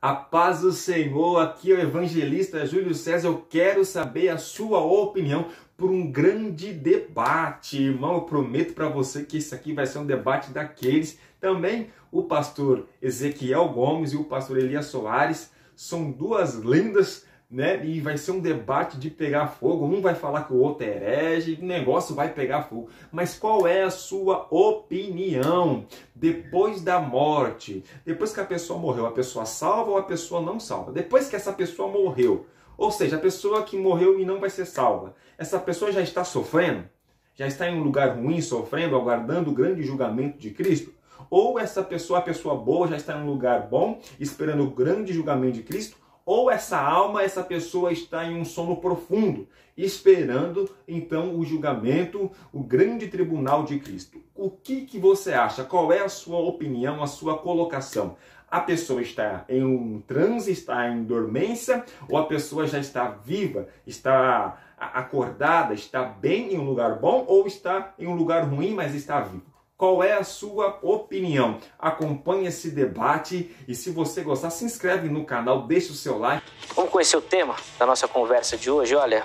A paz do Senhor, aqui é o evangelista Júlio César. Eu quero saber a sua opinião por um grande debate. Irmão, eu prometo para você que isso aqui vai ser um debate daqueles. Também o pastor Ezequiel Gomes e o pastor Elias Soares são duas lendas, né? E vai ser um debate de pegar fogo. Um vai falar que o outro é herege, o negócio vai pegar fogo. Mas qual é a sua opinião? Depois da morte, depois que a pessoa morreu, a pessoa salva ou a pessoa não salva? Depois que essa pessoa morreu, ou seja, a pessoa que morreu e não vai ser salva, essa pessoa já está sofrendo? Já está em um lugar ruim, sofrendo, aguardando o grande julgamento de Cristo? Ou essa pessoa, a pessoa boa, já está em um lugar bom, esperando o grande julgamento de Cristo? Ou essa alma, essa pessoa está em um sono profundo, esperando então o julgamento, o grande tribunal de Cristo? O que você acha? Qual é a sua opinião, a sua colocação? A pessoa está em um transe, está em dormência, ou a pessoa já está viva, está acordada, está bem em um lugar bom, ou está em um lugar ruim, mas está vivo? Qual é a sua opinião? Acompanhe esse debate e se você gostar, se inscreve no canal, deixa o seu like. Vamos conhecer o tema da nossa conversa de hoje? Olha,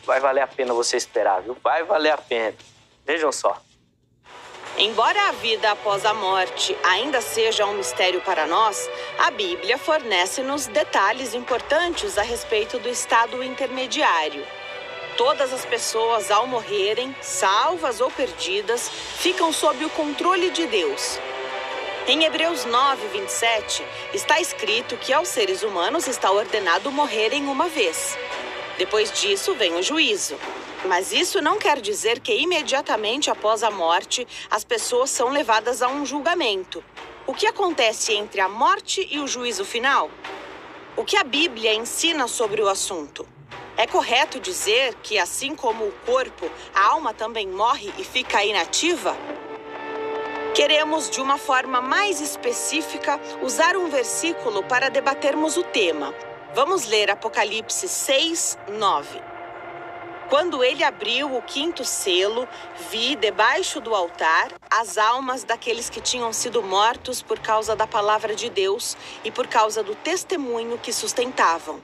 vai valer a pena você esperar, viu? Vai valer a pena. Vejam só. Embora a vida após a morte ainda seja um mistério para nós, a Bíblia fornece-nos detalhes importantes a respeito do estado intermediário. Todas as pessoas, ao morrerem, salvas ou perdidas, ficam sob o controle de Deus. Em Hebreus 9, 27, está escrito que aos seres humanos está ordenado morrerem uma vez. Depois disso vem o juízo. Mas isso não quer dizer que imediatamente após a morte as pessoas são levadas a um julgamento. O que acontece entre a morte e o juízo final? O que a Bíblia ensina sobre o assunto? É correto dizer que, assim como o corpo, a alma também morre e fica inativa? Queremos, de uma forma mais específica, usar um versículo para debatermos o tema. Vamos ler Apocalipse 6, 9. Quando ele abriu o quinto selo, vi, debaixo do altar, as almas daqueles que tinham sido mortos por causa da palavra de Deus e por causa do testemunho que sustentavam.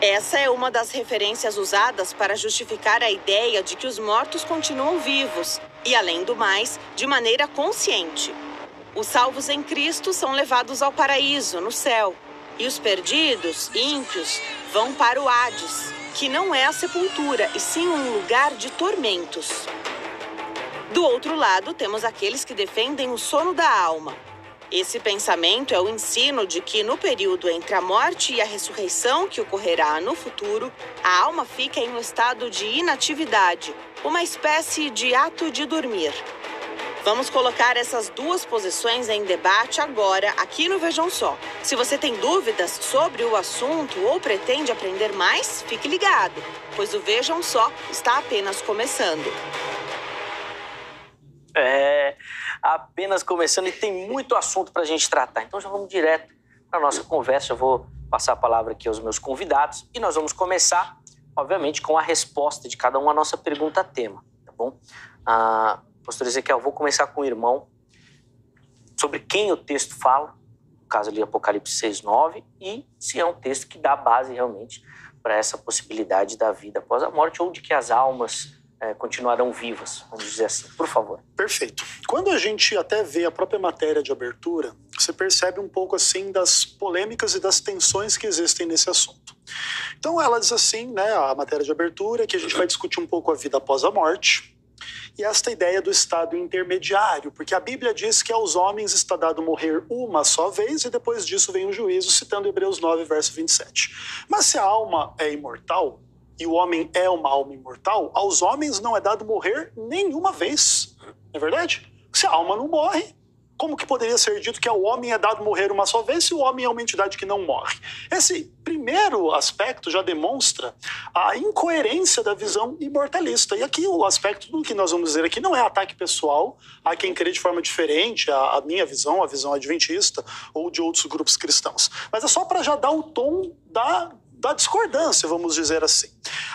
Essa é uma das referências usadas para justificar a ideia de que os mortos continuam vivos e, além do mais, de maneira consciente. Os salvos em Cristo são levados ao paraíso, no céu, e os perdidos, ímpios, vão para o Hades, que não é a sepultura, e sim um lugar de tormentos. Do outro lado, temos aqueles que defendem o sono da alma. Esse pensamento é o ensino de que no período entre a morte e a ressurreição que ocorrerá no futuro, a alma fica em um estado de inatividade, uma espécie de ato de dormir. Vamos colocar essas duas posições em debate agora, aqui no Vejam Só. Se você tem dúvidas sobre o assunto ou pretende aprender mais, fique ligado, pois o Vejam Só está apenas começando. Apenas começando e tem muito assunto para a gente tratar. Então já vamos direto para a nossa conversa. Eu vou passar a palavra aqui aos meus convidados e nós vamos começar, obviamente, com a resposta de cada um à nossa pergunta-tema, tá bom? Pastor Ezequiel, eu vou começar com o irmão sobre quem o texto fala, no caso ali Apocalipse 6:9, e se é um texto que dá base realmente para essa possibilidade da vida após a morte ou de que as almas continuarão vivas, vamos dizer assim. Por favor. Perfeito. Quando a gente até vê a própria matéria de abertura, você percebe um pouco assim das polêmicas e das tensões que existem nesse assunto. Então ela diz assim, né, a matéria de abertura, que a gente vai discutir um pouco a vida após a morte e esta ideia do estado intermediário, porque a Bíblia diz que aos homens está dado morrer uma só vez e depois disso vem o juízo, citando Hebreus 9, verso 27. Mas se a alma é imortal, e o homem é uma alma imortal, aos homens não é dado morrer nenhuma vez. Não é verdade? Se a alma não morre, como que poderia ser dito que ao homem é dado morrer uma só vez se o homem é uma entidade que não morre? Esse primeiro aspecto já demonstra a incoerência da visão imortalista. E aqui o aspecto do que nós vamos dizer aqui não é ataque pessoal a quem crê de forma diferente, a minha visão, a visão adventista ou de outros grupos cristãos. Mas é só para já dar o tom da discordância, vamos dizer assim.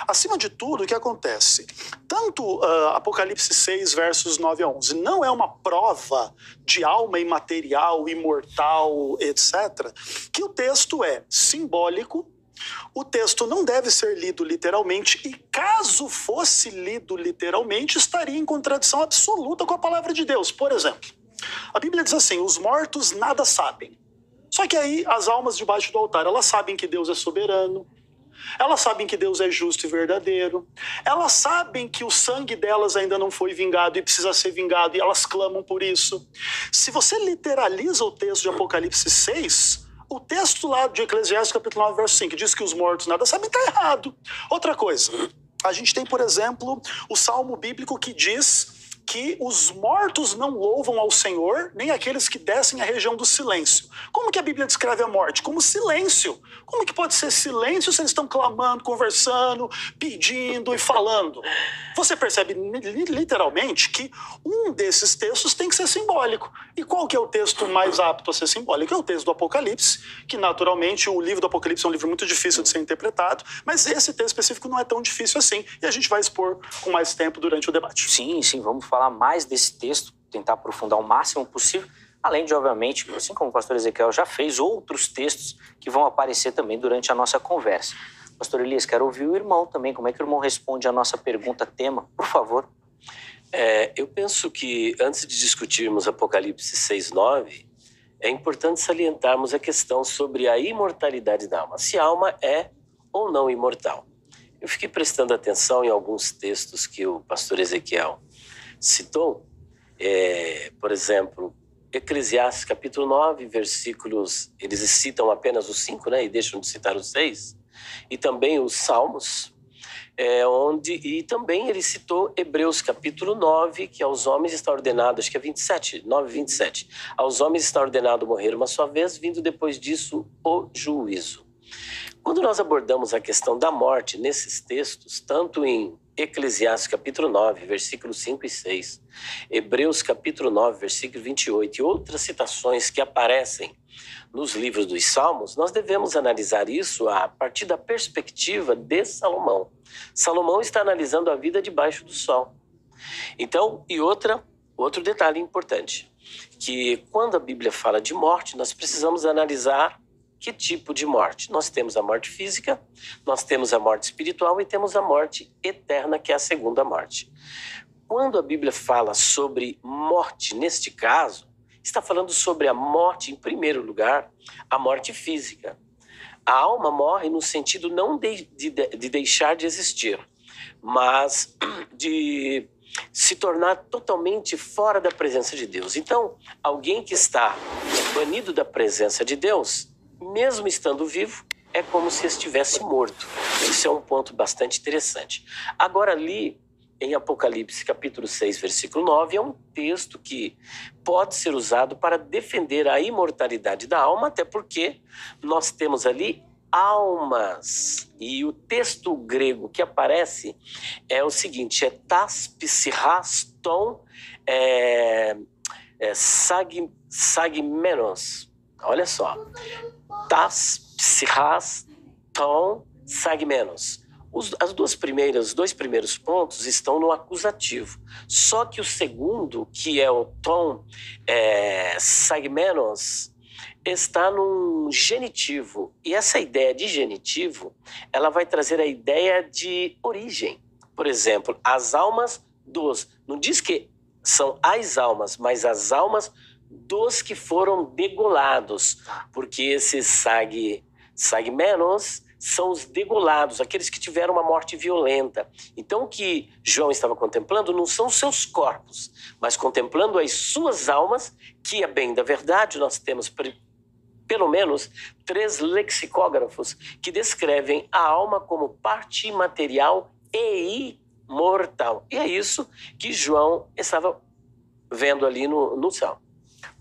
Acima de tudo, o que acontece? Tanto Apocalipse 6, versos 9 a 11, não é uma prova de alma imaterial, imortal, etc., que o texto é simbólico. O texto não deve ser lido literalmente e, caso fosse lido literalmente, estaria em contradição absoluta com a palavra de Deus. Por exemplo, a Bíblia diz assim: os mortos nada sabem. Só que aí as almas debaixo do altar, elas sabem que Deus é soberano, elas sabem que Deus é justo e verdadeiro, elas sabem que o sangue delas ainda não foi vingado e precisa ser vingado, e elas clamam por isso. Se você literaliza o texto de Apocalipse 6... o texto lá de Eclesiastes, capítulo 9, verso 5, que diz que os mortos nada sabem, está errado. Outra coisa, a gente tem, por exemplo, o salmo bíblico que diz que os mortos não louvam ao Senhor, nem aqueles que descem à região do silêncio. Como que a Bíblia descreve a morte? Como silêncio. Como que pode ser silêncio se eles estão clamando, conversando, pedindo e falando? Você percebe literalmente que um desses textos tem que ser simbólico. E qual que é o texto mais apto a ser simbólico? É o texto do Apocalipse, que naturalmente o livro do Apocalipse é um livro muito difícil de ser interpretado, mas esse texto específico não é tão difícil assim, e a gente vai expor com mais tempo durante o debate. Sim, vamos falar mais desse texto, tentar aprofundar o máximo possível, além de, obviamente, assim como o pastor Ezequiel já fez, outros textos que vão aparecer também durante a nossa conversa. Pastor Elias, quero ouvir o irmão também, como é que o irmão responde a nossa pergunta-tema, por favor. Eu penso que antes de discutirmos Apocalipse 6:9, é importante salientarmos a questão sobre a imortalidade da alma, se a alma é ou não imortal. Eu fiquei prestando atenção em alguns textos que o pastor Ezequiel citou, por exemplo, Eclesiastes capítulo 9, versículos, eles citam apenas os 5, né, e deixam de citar os 6, e também os Salmos, e também ele citou Hebreus capítulo 9, que aos homens está ordenado, acho que é 27, 9, 27, aos homens está ordenado morrer uma só vez, vindo depois disso o juízo. Quando nós abordamos a questão da morte nesses textos, tanto em Eclesiastes capítulo 9, versículos 5 e 6, Hebreus capítulo 9, versículo 28 e outras citações que aparecem nos livros dos Salmos, nós devemos analisar isso a partir da perspectiva de Salomão. Salomão está analisando a vida debaixo do sol. Então, outro detalhe importante, que quando a Bíblia fala de morte, nós precisamos analisar que tipo de morte. Nós temos a morte física, nós temos a morte espiritual e temos a morte eterna, que é a segunda morte. Quando a Bíblia fala sobre morte, neste caso, está falando sobre a morte, em primeiro lugar, a morte física. A alma morre no sentido não de deixar de existir, mas de se tornar totalmente fora da presença de Deus. Então, alguém que está banido da presença de Deus, mesmo estando vivo, é como se estivesse morto. Isso é um ponto bastante interessante. Agora, ali em Apocalipse capítulo 6, versículo 9, é um texto que pode ser usado para defender a imortalidade da alma, até porque nós temos ali almas. E o texto grego que aparece é o seguinte, é tas psirraston sagmenos. Olha só, tas psirraston sagmenos. Os dois primeiros pontos estão no acusativo. Só que o segundo, que é o tom sagmenos, está num genitivo. E essa ideia de genitivo, ela vai trazer a ideia de origem. Por exemplo, as almas dos... Não diz que são as almas, mas as almas dos que foram degolados. Porque esses sagmenos são os degolados, aqueles que tiveram uma morte violenta. Então, o que João estava contemplando não são seus corpos, mas contemplando as suas almas, que, a bem da verdade, nós temos pelo menos 3 lexicógrafos que descrevem a alma como parte imaterial e imortal. E é isso que João estava vendo ali no céu.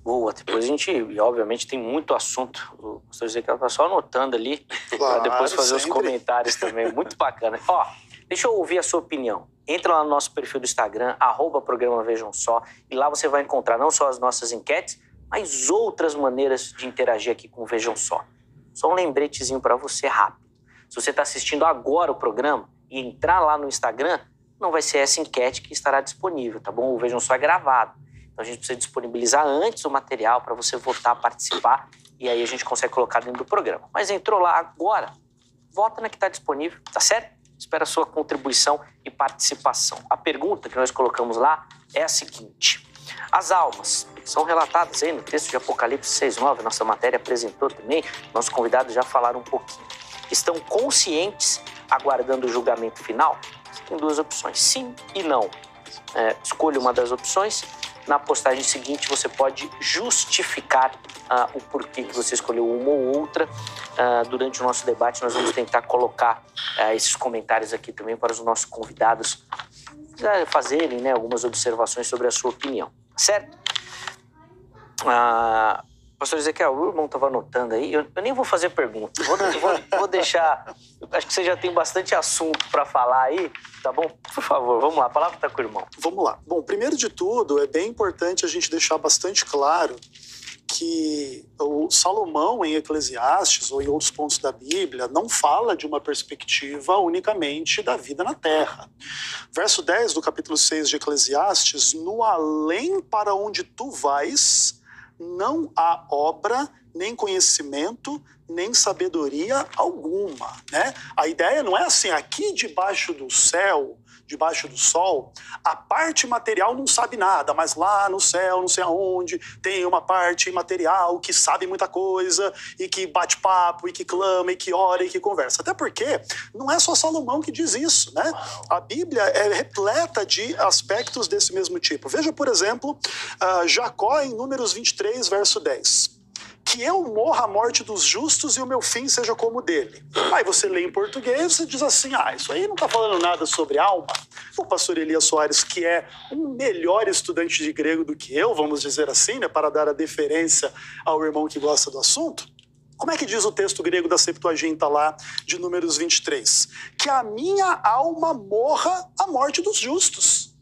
Boa, depois a gente, obviamente, tem muito assunto. O pastor Ezequiel está só anotando ali, para depois fazer os comentários também. Muito bacana. Ó, deixa eu ouvir a sua opinião. Entra lá no nosso perfil do Instagram, @programa Vejam Só, e lá você vai encontrar não só as nossas enquetes, mas outras maneiras de interagir aqui com o Vejam Só. Só um lembretezinho para você rápido. Se você está assistindo agora o programa e entrar lá no Instagram, não vai ser essa enquete que estará disponível, tá bom? O Vejam Só é gravado. Então a gente precisa disponibilizar antes o material para você votar, participar, e aí a gente consegue colocar dentro do programa. Mas entrou lá agora, vota na que está disponível, tá certo? Espero a sua contribuição e participação. A pergunta que nós colocamos lá é a seguinte: as almas são relatadas aí no texto de Apocalipse 6:9, nossa matéria apresentou também, nossos convidados já falaram um pouquinho. Estão conscientes aguardando o julgamento final? Você tem duas opções, sim e não. Escolha uma das opções. Na postagem seguinte você pode justificar o porquê que você escolheu uma ou outra. Durante o nosso debate nós vamos tentar colocar esses comentários aqui também para os nossos convidados fazerem, né, algumas observações sobre a sua opinião, certo? Pastor Ezequiel, o irmão estava anotando aí, eu nem vou fazer pergunta, vou deixar, acho que você já tem bastante assunto para falar aí, tá bom? Por favor, vamos lá, a palavra está com o irmão. Vamos lá. Bom, primeiro de tudo, é bem importante a gente deixar bastante claro que o Salomão, em Eclesiastes ou em outros pontos da Bíblia, não fala de uma perspectiva unicamente da vida na Terra. Verso 10 do capítulo 6 de Eclesiastes: no além para onde tu vais, não há obra, nem conhecimento, nem sabedoria alguma, né? A ideia não é assim, aqui debaixo do céu, debaixo do sol, a parte material não sabe nada, mas lá no céu, não sei aonde, tem uma parte material que sabe muita coisa e que bate papo, e que clama, e que ora, e que conversa. Até porque não é só Salomão que diz isso, né? A Bíblia é repleta de aspectos desse mesmo tipo. Veja, por exemplo, Jacó em Números 23, verso 10. Que eu morra a morte dos justos e o meu fim seja como o dele. Aí você lê em português, você diz assim, isso aí não está falando nada sobre alma. O pastor Elias Soares, que é um melhor estudante de grego do que eu, vamos dizer assim, né, para dar a deferência ao irmão que gosta do assunto, como é que diz o texto grego da Septuaginta lá de Números 23? Que a minha alma morra a morte dos justos.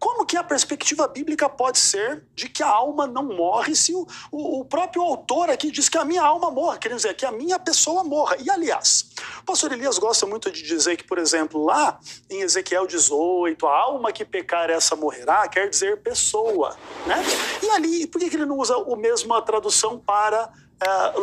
Como que a perspectiva bíblica pode ser de que a alma não morre se o próprio autor aqui diz que a minha alma morra, quer dizer, que a minha pessoa morra? E, aliás, o pastor Elias gosta muito de dizer que, por exemplo, lá em Ezequiel 18, a alma que pecar essa morrerá, quer dizer pessoa, né? E ali, por que ele não usa a mesma tradução para...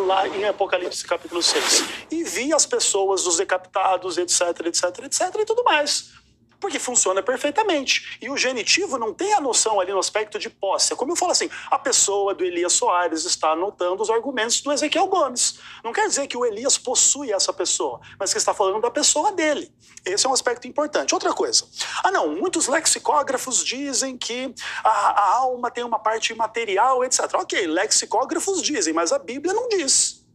lá em Apocalipse capítulo 6? E vi as pessoas, os decapitados, etc, etc, etc e tudo mais. Porque funciona perfeitamente. E o genitivo não tem a noção ali no aspecto de posse. Como eu falo assim, a pessoa do Elias Soares está anotando os argumentos do Ezequiel Gomes. Não quer dizer que o Elias possui essa pessoa, mas que está falando da pessoa dele. Esse é um aspecto importante. Outra coisa. Muitos lexicógrafos dizem que a alma tem uma parte imaterial, etc. Ok, lexicógrafos dizem, mas a Bíblia não diz.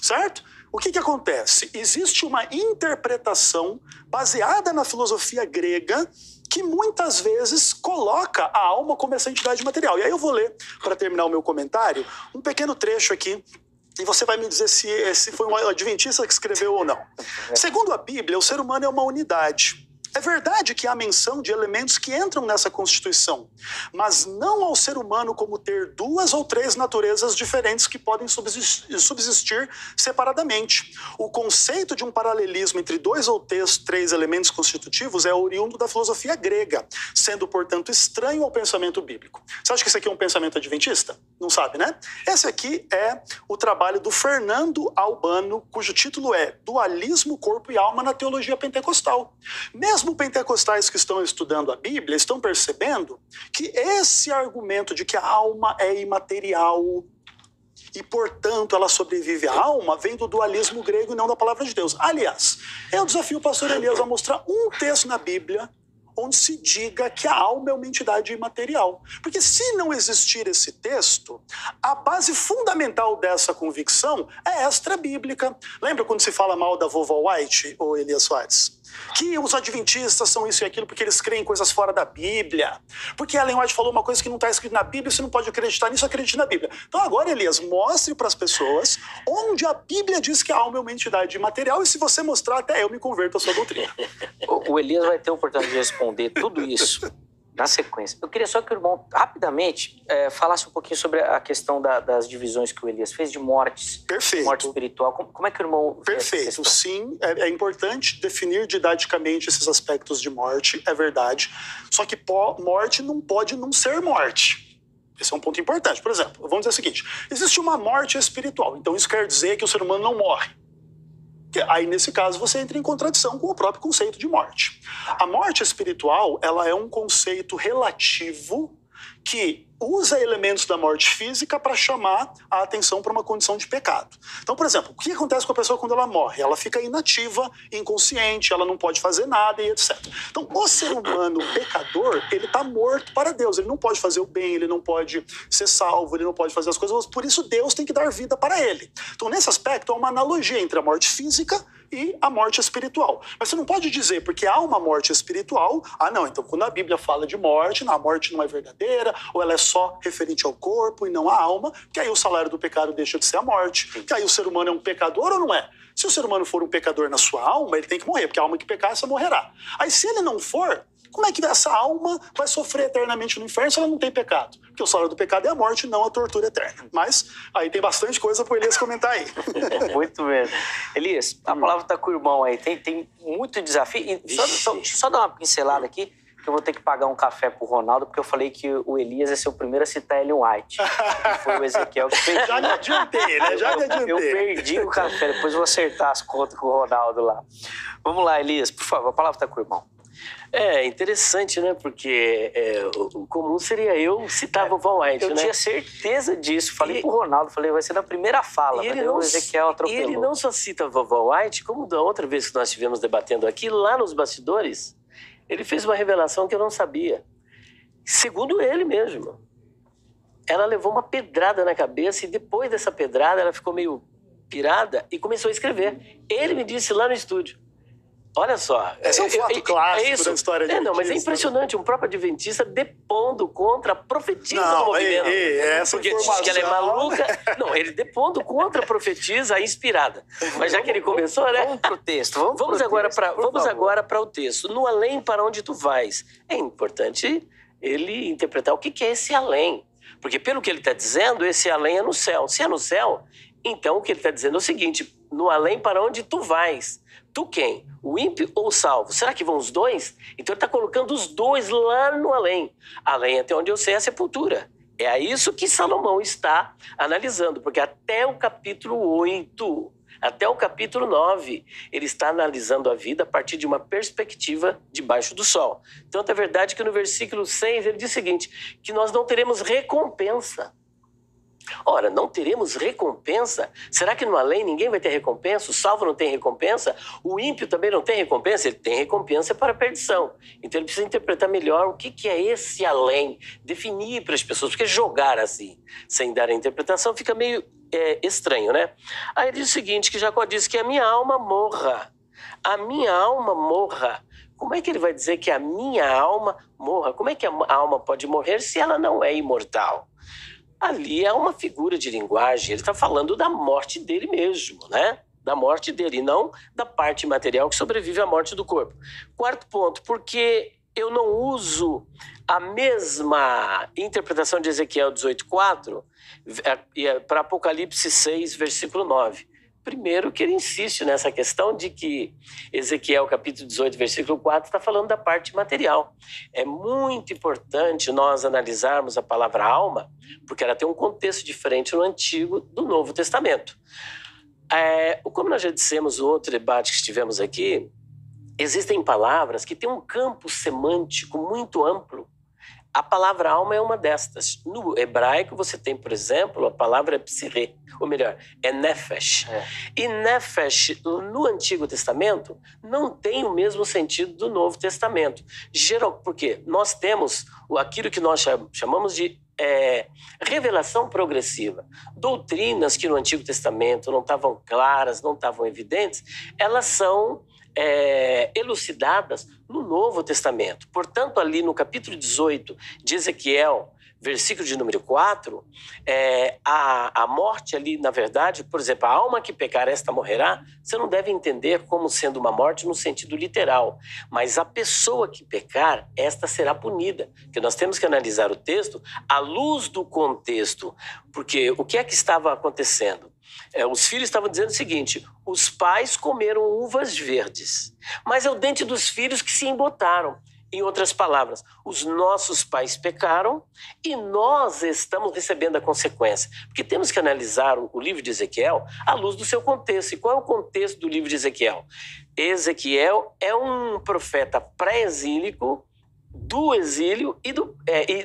Certo? O que acontece? Existe uma interpretação baseada na filosofia grega que muitas vezes coloca a alma como essa entidade material. E aí eu vou ler, para terminar o meu comentário, um pequeno trecho aqui, e você vai me dizer se foi um adventista que escreveu ou não. Segundo a Bíblia, o ser humano é uma unidade. É verdade que há menção de elementos que entram nessa constituição, mas não ao ser humano como ter duas ou três naturezas diferentes que podem subsistir separadamente. O conceito de um paralelismo entre dois ou três elementos constitutivos é oriundo da filosofia grega, sendo, portanto, estranho ao pensamento bíblico. Você acha que isso aqui é um pensamento adventista? Não sabe, né? Esse aqui é o trabalho do Fernando Albano, cujo título é Dualismo, Corpo e Alma na Teologia Pentecostal. Mesmo pentecostais que estão estudando a Bíblia estão percebendo que esse argumento de que a alma é imaterial e, portanto, ela sobrevive à alma vem do dualismo grego e não da palavra de Deus. Aliás, eu desafio o pastor Elias a mostrar um texto na Bíblia onde se diga que a alma é uma entidade imaterial. Porque se não existir esse texto, a base fundamental dessa convicção é extra-bíblica. Lembra quando se fala mal da vovó White, ou Elias Soares? Que os adventistas são isso e aquilo porque eles creem em coisas fora da Bíblia. Porque Ellen White falou uma coisa que não está escrita na Bíblia, você não pode acreditar nisso, acredite na Bíblia. Então agora, Elias, mostre para as pessoas onde a Bíblia diz que a alma é uma entidade imaterial, e se você mostrar, até eu me converto à sua doutrina. O Elias vai ter a oportunidade de responder tudo isso Na sequência. Eu queria só que o irmão, rapidamente, falasse um pouquinho sobre a questão das divisões que o Elias fez de mortes. Perfeito. Morte espiritual. Como é que o irmão... Perfeito. Sim, é importante definir didaticamente esses aspectos de morte, é verdade. Só que morte não pode não ser morte. Esse é um ponto importante. Por exemplo, vamos dizer o seguinte, existe uma morte espiritual, então isso quer dizer que o ser humano não morre. Aí, nesse caso, você entra em contradição com o próprio conceito de morte. A morte espiritual, ela é um conceito relativo que usa elementos da morte física para chamar a atenção para uma condição de pecado. Então, por exemplo, o que acontece com a pessoa quando ela morre? Ela fica inativa, inconsciente, ela não pode fazer nada e etc. Então, o ser humano pecador, ele está morto para Deus. Ele não pode fazer o bem, ele não pode ser salvo, ele não pode fazer as coisas. Por isso, Deus tem que dar vida para ele. Então, nesse aspecto, há uma analogia entre a morte física e a morte espiritual. Mas você não pode dizer, porque há uma morte espiritual, não, então quando a Bíblia fala de morte, a morte não é verdadeira, ou ela é só referente ao corpo e não à alma, que aí o salário do pecado deixa de ser a morte, que aí o ser humano é um pecador ou não é? Se o ser humano for um pecador na sua alma, ele tem que morrer, porque a alma que pecar, essa morrerá. Aí se ele não for, como é que essa alma vai sofrer eternamente no inferno se ela não tem pecado? Porque o salário do pecado é a morte, não a tortura eterna. Mas aí tem bastante coisa para o Elias comentar aí. Muito bem. Elias, a palavra está com o irmão aí. Tem muito desafio. E só dar uma pincelada aqui, que eu vou ter que pagar um café pro Ronaldo, porque eu falei que o Elias ia ser o primeiro a citar Ellen White. Foi o Ezequiel que fez. Já me adiantei, né? Já me adiantei. Eu perdi o café, depois eu vou acertar as contas com o Ronaldo lá. Vamos lá, Elias, por favor, a palavra está com o irmão. É interessante, né? Porque o comum seria eu citar vovó White, eu né? tinha certeza disso. Falei pro Ronaldo, vai ser na primeira fala. E o Ezequiel atropelou. E ele não só cita a vovó White, como da outra vez que nós estivemos debatendo aqui, lá nos bastidores, ele fez uma revelação que eu não sabia. Segundo ele mesmo. Ela levou uma pedrada na cabeça e depois dessa pedrada ela ficou meio pirada e começou a escrever. Ele me disse lá no estúdio. Olha só. Esse é um fato clássico da história de mas é impressionante. Um próprio adventista depondo contra a profetisa do movimento. Essa porque diz que ela é maluca. Não, ele depondo contra a profetisa inspirada. Mas já que ele começou, né? Vamos pro texto. Vamos agora para o texto. No além para onde tu vais. É importante ele interpretar o que é esse além. Porque pelo que ele está dizendo, esse além é no céu. Se é no céu, então o que ele está dizendo é o seguinte: no além para onde tu vais. Tu quem? O ímpio ou o salvo? Será que vão os dois? Então ele está colocando os dois lá no além. Além, até onde eu sei, é a sepultura. É a isso que Salomão está analisando, porque até o capítulo 8, até o capítulo 9, ele está analisando a vida a partir de uma perspectiva debaixo do sol. Tanto é verdade que no versículo 6 ele diz o seguinte, que nós não teremos recompensa. Ora, não teremos recompensa? Será que no além ninguém vai ter recompensa? O salvo não tem recompensa? O ímpio também não tem recompensa? Ele tem recompensa para a perdição. Então ele precisa interpretar melhor o que é esse além, definir para as pessoas, porque jogar assim, sem dar a interpretação, fica meio estranho, né? Aí ele diz o seguinte, que Jacó disse que a minha alma morra. A minha alma morra. Como é que ele vai dizer que a minha alma morra? Como é que a alma pode morrer se ela não é imortal? Ali é uma figura de linguagem, ele está falando da morte dele mesmo, né? Da morte dele, e não da parte material que sobrevive à morte do corpo. Quarto ponto, porque eu não uso a mesma interpretação de Ezequiel 18:4 para Apocalipse 6, versículo 9. Primeiro que ele insiste nessa questão de que Ezequiel capítulo 18, versículo 4, está falando da parte material. É muito importante nós analisarmos a palavra alma, porque ela tem um contexto diferente no Antigo do Novo Testamento. Como nós já dissemos no outro debate que estivemos aqui, existem palavras que têm um campo semântico muito amplo. A palavra alma é uma destas. No hebraico você tem, por exemplo, a palavra psirê, ou melhor, é nefesh. E nefesh, no Antigo Testamento, não tem o mesmo sentido do Novo Testamento. Porque nós temos aquilo que nós chamamos de revelação progressiva. Doutrinas que no Antigo Testamento não estavam claras, não estavam evidentes, elas são elucidadas no Novo Testamento. Portanto, ali no capítulo 18 de Ezequiel, versículo de número 4, a morte ali, na verdade, por exemplo, a alma que pecar, esta morrerá, você não deve entender como sendo uma morte no sentido literal, mas a pessoa que pecar, esta será punida, porque nós temos que analisar o texto à luz do contexto, porque o que é que estava acontecendo? Os filhos estavam dizendo o seguinte: os pais comeram uvas verdes, mas é o dente dos filhos que se embotaram. Em outras palavras, os nossos pais pecaram e nós estamos recebendo a consequência. Porque temos que analisar o livro de Ezequiel à luz do seu contexto. E qual é o contexto do livro de Ezequiel? Ezequiel é um profeta pré-exílico do exílio e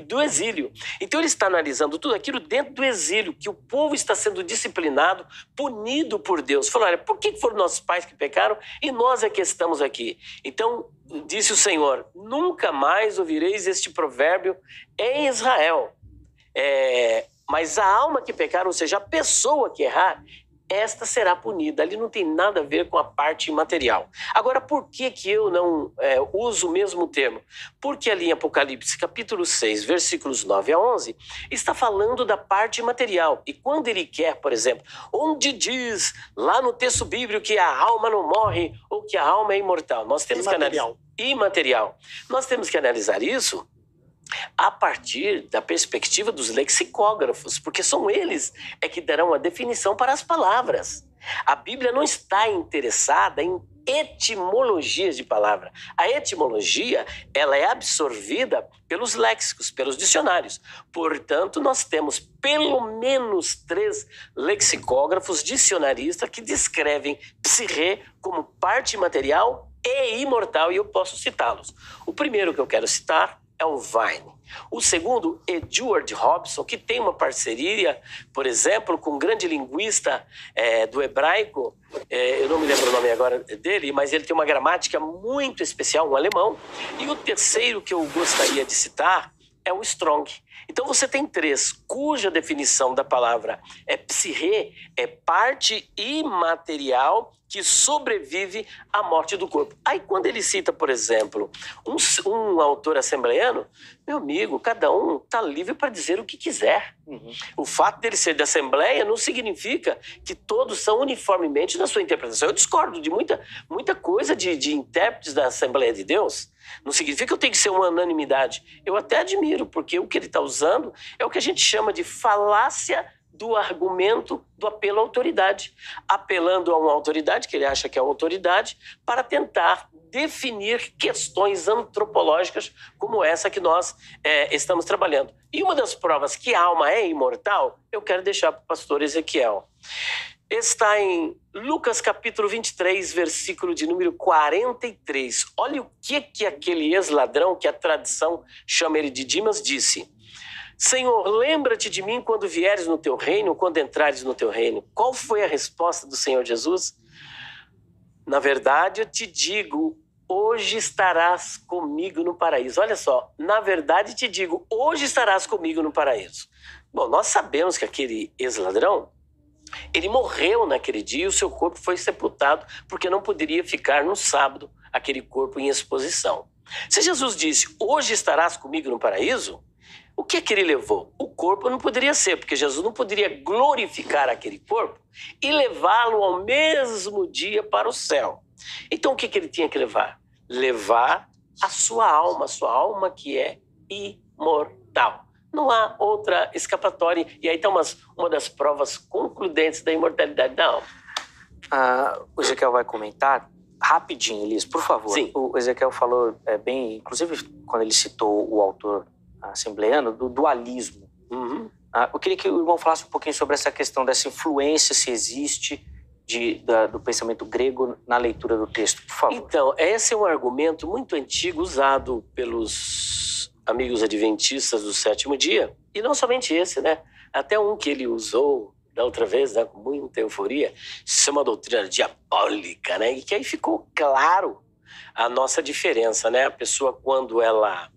do exílio. Então ele está analisando tudo aquilo dentro do exílio, que o povo está sendo disciplinado, punido por Deus. Falou: olha, por que foram nossos pais que pecaram e nós é que estamos aqui? Então disse o Senhor: nunca mais ouvireis este provérbio em Israel. Mas a alma que pecar, ou seja, a pessoa que errar, esta será punida. Ali não tem nada a ver com a parte imaterial. Agora, por que eu não uso o mesmo termo? Porque ali em Apocalipse, capítulo 6, versículos 9 a 11, está falando da parte imaterial. E quando ele quer, por exemplo, onde diz lá no texto bíblico que a alma não morre ou que a alma é imortal, nós temos que analisar. Imaterial. Nós temos que analisar isso a partir da perspectiva dos lexicógrafos, porque são eles que darão a definição para as palavras. A Bíblia não está interessada em etimologias de palavra. A etimologia, ela é absorvida pelos léxicos, pelos dicionários. Portanto, nós temos pelo menos 3 lexicógrafos dicionaristas que descrevem psirrê como parte imaterial e imortal, e eu posso citá-los. O primeiro que eu quero citar é o Vine. O segundo, Edward Robson, que tem uma parceria, por exemplo, com um grande linguista do hebraico, eu não me lembro o nome agora dele, mas ele tem uma gramática muito especial, um alemão. E o terceiro que eu gostaria de citar é o Strong. Então você tem 3, cuja definição da palavra psirrê, é parte imaterial que sobrevive à morte do corpo. Aí quando ele cita, por exemplo, um autor assembleiano, meu amigo, cada um está livre para dizer o que quiser. O fato dele ser de assembleia não significa que todos são uniformemente na sua interpretação. Eu discordo de muita coisa de intérpretes da Assembleia de Deus. Não significa que eu tenho que ser uma unanimidade. Eu até admiro, porque o que ele está usando é o que a gente chama de falácia do argumento do apelo à autoridade. Apelando a uma autoridade, que ele acha que é uma autoridade, para tentar definir questões antropológicas como essa que nós estamos trabalhando. E uma das provas que a alma é imortal, eu quero deixar para o pastor Ezequiel. Está em Lucas capítulo 23, versículo de número 43. Olha o que aquele ex-ladrão, que a tradição chama ele de Dimas, disse: Senhor, lembra-te de mim quando vieres no teu reino, quando entrares no teu reino. Qual foi a resposta do Senhor Jesus? Na verdade, eu te digo, hoje estarás comigo no paraíso. Olha só, na verdade te digo, hoje estarás comigo no paraíso. Bom, nós sabemos que aquele ex-ladrão, ele morreu naquele dia e o seu corpo foi sepultado porque não poderia ficar no sábado aquele corpo em exposição. Se Jesus disse, hoje estarás comigo no paraíso, o que é que ele levou? O corpo não poderia ser, porque Jesus não poderia glorificar aquele corpo e levá-lo ao mesmo dia para o céu. Então o que ele tinha que levar? Levar a sua alma que é imortal. Não há outra escapatória. E aí está uma das provas concludentes da imortalidade da alma. O Ezequiel vai comentar rapidinho, Elis, por favor. Sim. O Ezequiel falou bem, inclusive quando ele citou o autor assembleano, do dualismo. Eu queria que o irmão falasse um pouquinho sobre essa questão dessa influência, se existe, do pensamento grego na leitura do texto, por favor. Então, esse é um argumento muito antigo usado pelos amigos adventistas do sétimo dia, e não somente esse, né? Até um que ele usou da outra vez, né, com muita euforia, se chama doutrina diabólica, né? E que aí ficou claro a nossa diferença, né? A pessoa, quando ela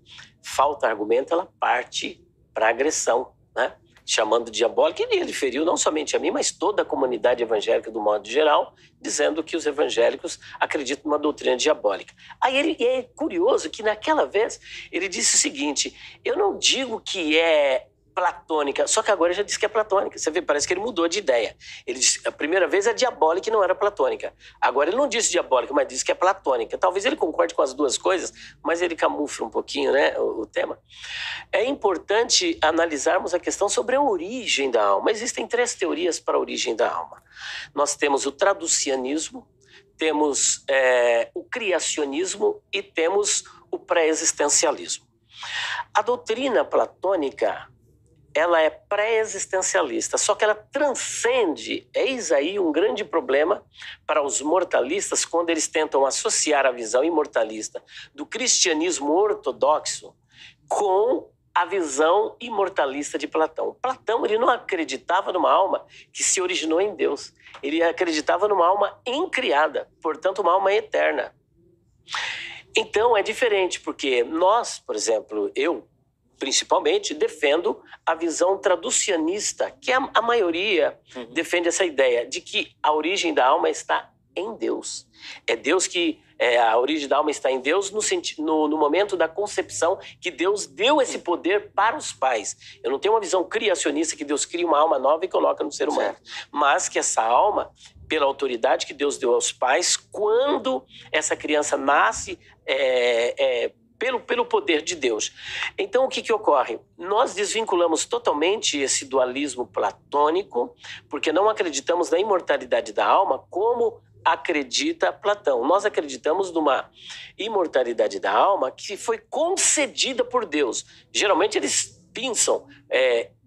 falta argumento, ela parte para agressão, né? chamando de diabólica, e ele feriu não somente a mim, mas toda a comunidade evangélica do modo geral, dizendo que os evangélicos acreditam numa doutrina diabólica. Aí é curioso que naquela vez ele disse o seguinte: eu não digo que é platônica, só que agora ele já disse que é platônica. Você vê, parece que ele mudou de ideia. Ele disse, a primeira vez é diabólica e não era platônica. Agora ele não disse diabólica, mas disse que é platônica. Talvez ele concorde com as duas coisas, mas ele camufla um pouquinho, né, o tema. É importante analisarmos a questão sobre a origem da alma. Existem 3 teorias para a origem da alma. Nós temos o traducianismo, temos o criacionismo e temos o pré-existencialismo. A doutrina platônica, ela é pré-existencialista, só que ela transcende, eis aí um grande problema para os mortalistas quando eles tentam associar a visão imortalista do cristianismo ortodoxo com a visão imortalista de Platão. Platão, ele não acreditava numa alma que se originou em Deus, ele acreditava numa alma incriada, portanto uma alma eterna. Então é diferente, porque nós, por exemplo, eu principalmente defendo a visão traducianista, que a maioria defende essa ideia de que a origem da alma está em Deus. É Deus que a origem da alma está em Deus no momento da concepção, que Deus deu esse poder para os pais. Eu não tenho uma visão criacionista que Deus cria uma alma nova e coloca no ser humano, mas que essa alma, pela autoridade que Deus deu aos pais, quando essa criança nasce, pelo poder de Deus. Então, o que ocorre? Nós desvinculamos totalmente esse dualismo platônico, porque não acreditamos na imortalidade da alma como acredita Platão. Nós acreditamos numa imortalidade da alma que foi concedida por Deus. Geralmente eles pensam,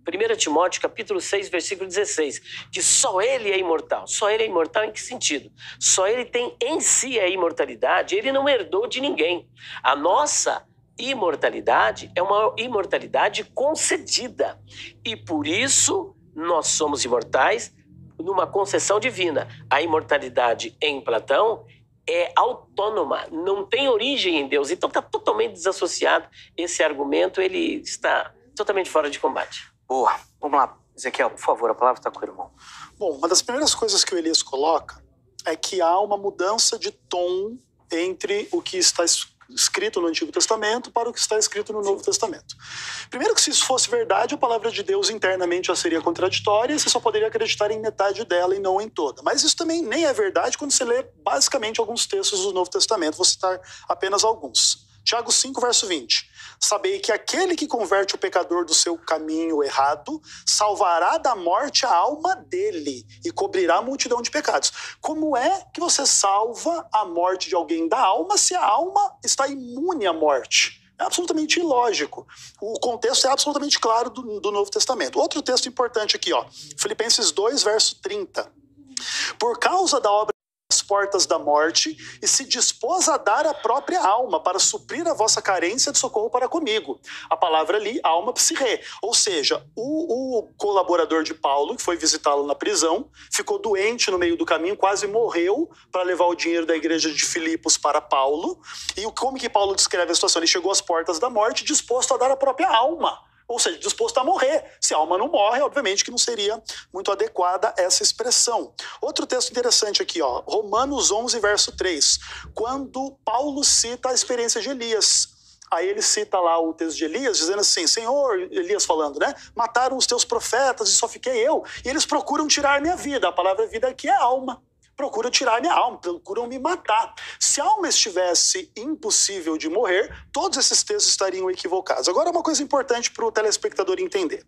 1 Timóteo capítulo 6, versículo 16, que só ele é imortal. Só ele é imortal em que sentido? Só ele tem em si a imortalidade, ele não herdou de ninguém. A nossa imortalidade é uma imortalidade concedida. E por isso nós somos imortais numa concessão divina. A imortalidade em Platão é autônoma, não tem origem em Deus. Então está totalmente desassociado. Esse argumento ele está totalmente fora de combate. Boa. Vamos lá, Ezequiel, por favor, a palavra está com o irmão. Bom, uma das primeiras coisas que o Elias coloca é que há uma mudança de tom entre o que está escrito no Antigo Testamento para o que está escrito no Novo Testamento. Primeiro que se isso fosse verdade, a palavra de Deus internamente já seria contraditória e você só poderia acreditar em metade dela e não em toda. Mas isso também nem é verdade quando você lê basicamente alguns textos do Novo Testamento. Vou citar apenas alguns. Tiago 5, verso 20. Sabei que aquele que converte o pecador do seu caminho errado salvará da morte a alma dele e cobrirá a multidão de pecados. Como é que você salva a morte de alguém da alma se a alma está imune à morte? É absolutamente ilógico. O contexto é absolutamente claro do Novo Testamento. Outro texto importante aqui, ó, Filipenses 2, verso 30. Por causa da obra as portas da morte e se dispôs a dar a própria alma para suprir a vossa carência de socorro para comigo. A palavra ali, alma psirrê. Ou seja, o colaborador de Paulo, que foi visitá-lo na prisão, ficou doente no meio do caminho, quase morreu para levar o dinheiro da igreja de Filipos para Paulo. E como que Paulo descreve a situação? Ele chegou às portas da morte disposto a dar a própria alma. Ou seja, disposto a morrer. Se a alma não morre, obviamente que não seria muito adequada essa expressão. Outro texto interessante aqui, ó, Romanos 11, verso 3, quando Paulo cita a experiência de Elias. Aí ele cita lá o texto de Elias, dizendo assim, Senhor, Elias falando, né? Mataram os teus profetas e só fiquei eu. E eles procuram tirar minha vida. A palavra vida aqui é alma. Procuram tirar minha alma, procuram me matar. Se a alma estivesse impossível de morrer, todos esses textos estariam equivocados. Agora, uma coisa importante para o telespectador entender.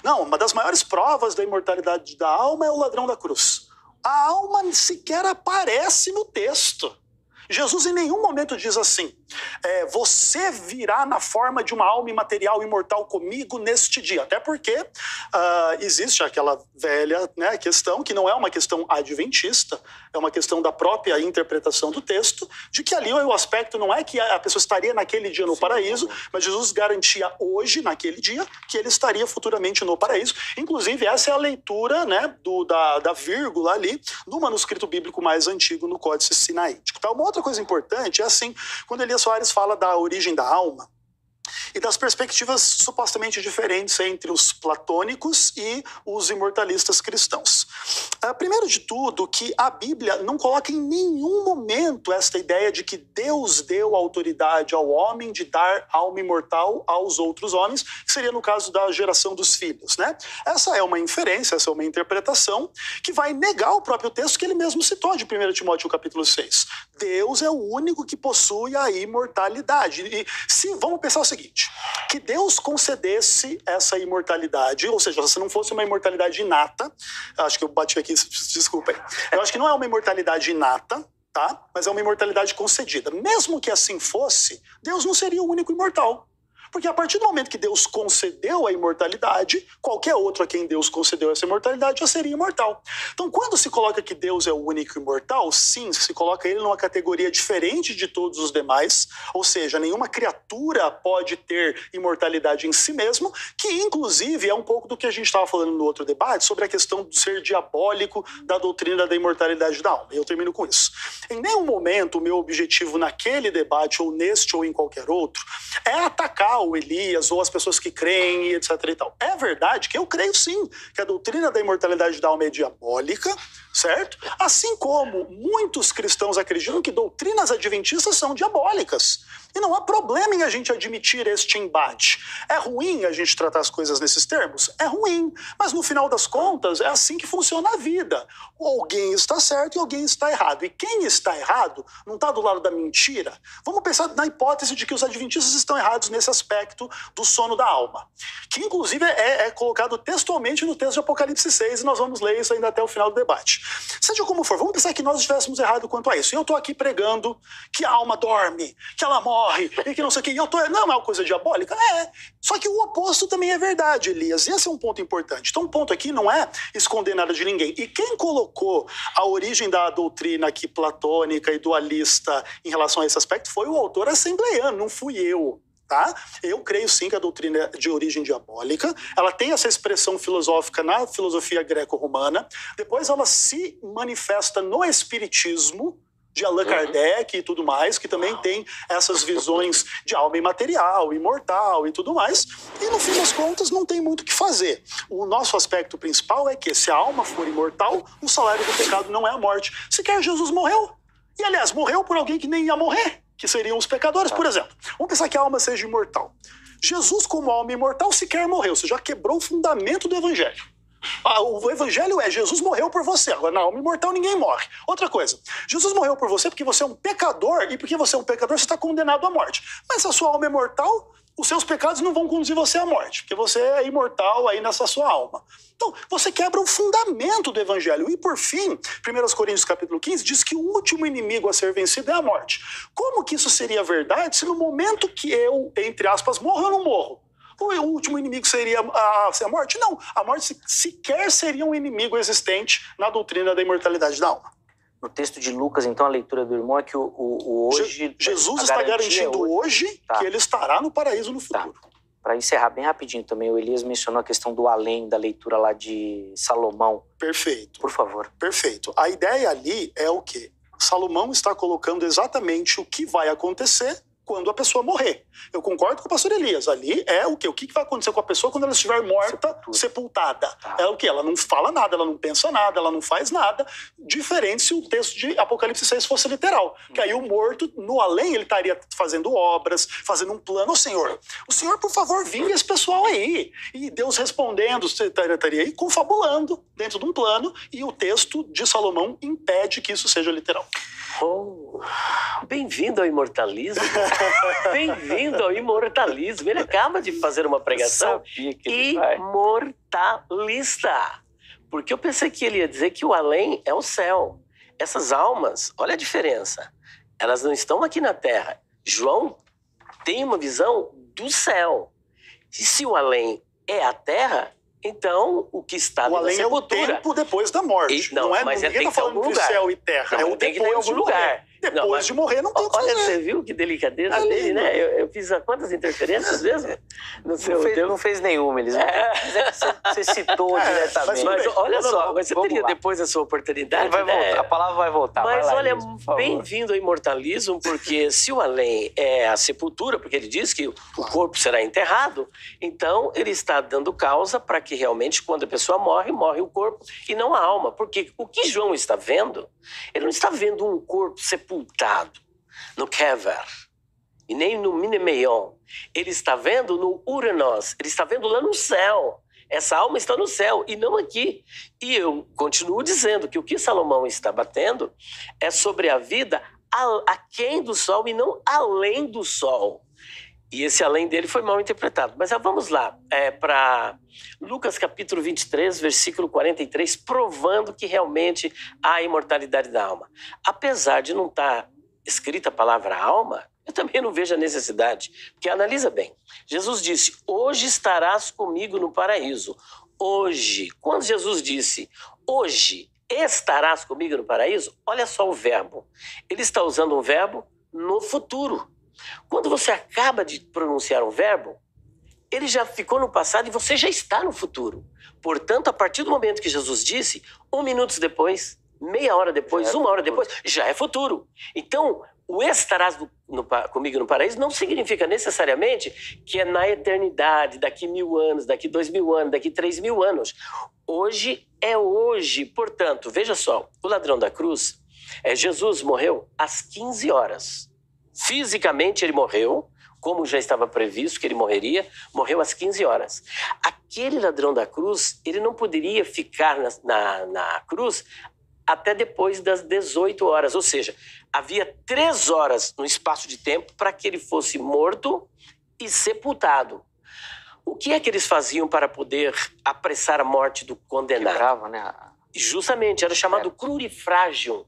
Não, uma das maiores provas da imortalidade da alma é o ladrão da cruz. A alma sequer aparece no texto. Jesus em nenhum momento diz assim, você virá na forma de uma alma imaterial imortal comigo neste dia. Até porque existe aquela velha, né, questão, que não é uma questão adventista, é uma questão da própria interpretação do texto, de que ali o aspecto não é que a pessoa estaria naquele dia no paraíso, mas Jesus garantia hoje, naquele dia, que ele estaria futuramente no paraíso. Inclusive, essa é a leitura, né, da vírgula ali, no manuscrito bíblico mais antigo, no Códice Sinaítico. Tá? Uma outra coisa importante é assim, quando Elias Soares fala da origem da alma, e das perspectivas supostamente diferentes entre os platônicos e os imortalistas cristãos. Primeiro de tudo, que a Bíblia não coloca em nenhum momento esta ideia de que Deus deu autoridade ao homem de dar alma imortal aos outros homens, que seria no caso da geração dos filhos, né? Essa é uma inferência, essa é uma interpretação que vai negar o próprio texto que ele mesmo citou de 1 Timóteo capítulo 6. Deus é o único que possui a imortalidade. E se vamos pensar o seguinte, que Deus concedesse essa imortalidade, ou seja, se não fosse uma imortalidade inata, acho que eu bati aqui, desculpa aí, eu acho que não é uma imortalidade inata, tá? Mas é uma imortalidade concedida. Mesmo que assim fosse, Deus não seria o único imortal. Porque a partir do momento que Deus concedeu a imortalidade, qualquer outro a quem Deus concedeu essa imortalidade já seria imortal. Então, quando se coloca que Deus é o único imortal, sim, se coloca ele numa categoria diferente de todos os demais, ou seja, nenhuma criatura pode ter imortalidade em si mesmo, que inclusive é um pouco do que a gente estava falando no outro debate, sobre a questão do ser diabólico da doutrina da imortalidade da alma. E eu termino com isso. Em nenhum momento o meu objetivo naquele debate, ou neste ou em qualquer outro, é atacar o Elias ou as pessoas que creem e etc e tal. É verdade que eu creio sim que a doutrina da imortalidade da alma é diabólica, certo? Assim como muitos cristãos acreditam que doutrinas adventistas são diabólicas. E não há problema em a gente admitir este embate. É ruim a gente tratar as coisas nesses termos? É ruim. Mas no final das contas, é assim que funciona a vida. Alguém está certo e alguém está errado. E quem está errado não está do lado da mentira. Vamos pensar na hipótese de que os adventistas estão errados nesse aspecto do sono da alma. Que inclusive é colocado textualmente no texto de Apocalipse 6, e nós vamos ler isso ainda até o final do debate. Seja como for, vamos pensar que nós estivéssemos errados quanto a isso. E eu estou aqui pregando que a alma dorme, que ela morre, e que não sei o que. E eu tô, não é uma coisa diabólica? É. Só que o oposto também é verdade, Elias. E esse é um ponto importante. Então, o ponto aqui não é esconder nada de ninguém. E quem colocou a origem da doutrina aqui platônica e dualista em relação a esse aspecto foi o autor assembleiano, não fui eu. Tá? Eu creio sim que a doutrina é de origem diabólica, ela tem essa expressão filosófica na filosofia greco-romana, depois ela se manifesta no espiritismo, de Allan Kardec e tudo mais, que também tem essas visões de alma imaterial, imortal e tudo mais, e no fim das contas não tem muito o que fazer. O nosso aspecto principal é que se a alma for imortal, o salário do pecado não é a morte. Sequer Jesus morreu, e aliás, morreu por alguém que nem ia morrer, que seriam os pecadores, por exemplo. Vamos pensar que a alma seja imortal. Jesus, como alma imortal, sequer morreu, você já quebrou o fundamento do evangelho. O evangelho é, Jesus morreu por você. Agora, na alma imortal, ninguém morre. Outra coisa, Jesus morreu por você porque você é um pecador, e porque você é um pecador, você está condenado à morte. Mas a sua alma é mortal, os seus pecados não vão conduzir você à morte, porque você é imortal aí nessa sua alma. Então, você quebra o fundamento do evangelho. E, por fim, 1 Coríntios capítulo 15 diz que o último inimigo a ser vencido é a morte. Como que isso seria verdade se no momento que eu, entre aspas, morro, eu não morro? O último inimigo seria a morte? Não, a morte sequer seria um inimigo existente na doutrina da imortalidade da alma. No texto de Lucas, então, a leitura do irmão é que o hoje... Jesus está garantindo hoje que ele estará no paraíso no futuro. Tá. Para encerrar bem rapidinho também, o Elias mencionou a questão do além, da leitura lá de Salomão. Perfeito. Por favor. Perfeito. A ideia ali é o quê? Salomão está colocando exatamente o que vai acontecer quando a pessoa morrer. Eu concordo com o pastor Elias. Ali é o quê? O que vai acontecer com a pessoa quando ela estiver morta, sepultada? É o quê? Ela não fala nada, ela não pensa nada, ela não faz nada, diferente se o texto de Apocalipse 6 fosse literal. Que aí o morto, no além, ele estaria fazendo obras, fazendo um plano. O Senhor, por favor, vingue esse pessoal aí. E Deus respondendo, estaria aí confabulando dentro de um plano, e o texto de Salomão impede que isso seja literal. Oh, bem-vindo ao imortalismo. Bem-vindo ao imortalismo. Ele acaba de fazer uma pregação imortalista. Porque eu pensei que ele ia dizer que o além é o céu. Essas almas, olha a diferença. Elas não estão aqui na terra. João tem uma visão do céu. E se o além é a terra, então o que está o além na sepultura é o tempo depois da morte. Não é, mas ninguém está falando de céu e terra. Não, é o tem que ter em algum lugar. Depois de morrer, não tem o que Olha, fazer. você viu que delicadeza dele, né? Eu fiz quantas interferências mesmo? No seu Não fez nenhuma, eles você citou diretamente. Mas olha só, Vamos você lá. teria depois a sua oportunidade, Vai né? voltar, a palavra vai voltar. Mas vai lá, olha, Nilson, por favor. bem-vindo ao imortalismo, porque se o além é a sepultura, porque ele diz que o corpo será enterrado, então ele está dando causa para que realmente, quando a pessoa morre, morre o corpo e não a alma. Porque o que João está vendo, ele não está vendo um corpo sepultado no Kever e nem no Minemeion. Ele está vendo no Uranos, ele está vendo lá no céu. Essa alma está no céu e não aqui. E eu continuo dizendo que o que Salomão está batendo é sobre a vida aquém do sol e não além do sol. E esse além dele foi mal interpretado. Mas vamos lá, para Lucas capítulo 23, versículo 43, provando que realmente há imortalidade da alma. Apesar de não estar escrita a palavra alma, eu também não vejo a necessidade. Porque analisa bem, Jesus disse, hoje estarás comigo no paraíso. Hoje, quando Jesus disse, hoje estarás comigo no paraíso, olha só o verbo. Ele está usando um verbo no futuro. Quando você acaba de pronunciar um verbo, ele já ficou no passado e você já está no futuro. Portanto, a partir do momento que Jesus disse, 1 minuto depois, meia hora depois, 1 hora depois, já é futuro. Então, o estarás comigo no paraíso não significa necessariamente que é na eternidade, daqui 1000 anos, daqui 2000 anos, daqui 3000 anos. Hoje é hoje. Portanto, veja só, o ladrão da cruz, Jesus morreu às 15 horas. Fisicamente ele morreu, como já estava previsto que ele morreria, morreu às 15 horas. Aquele ladrão da cruz, ele não poderia ficar na cruz até depois das 18 horas, ou seja, havia 3 horas no espaço de tempo para que ele fosse morto e sepultado. O que é que eles faziam para poder apressar a morte do condenado? Quebrava, né? Justamente, era chamado crurifrágio.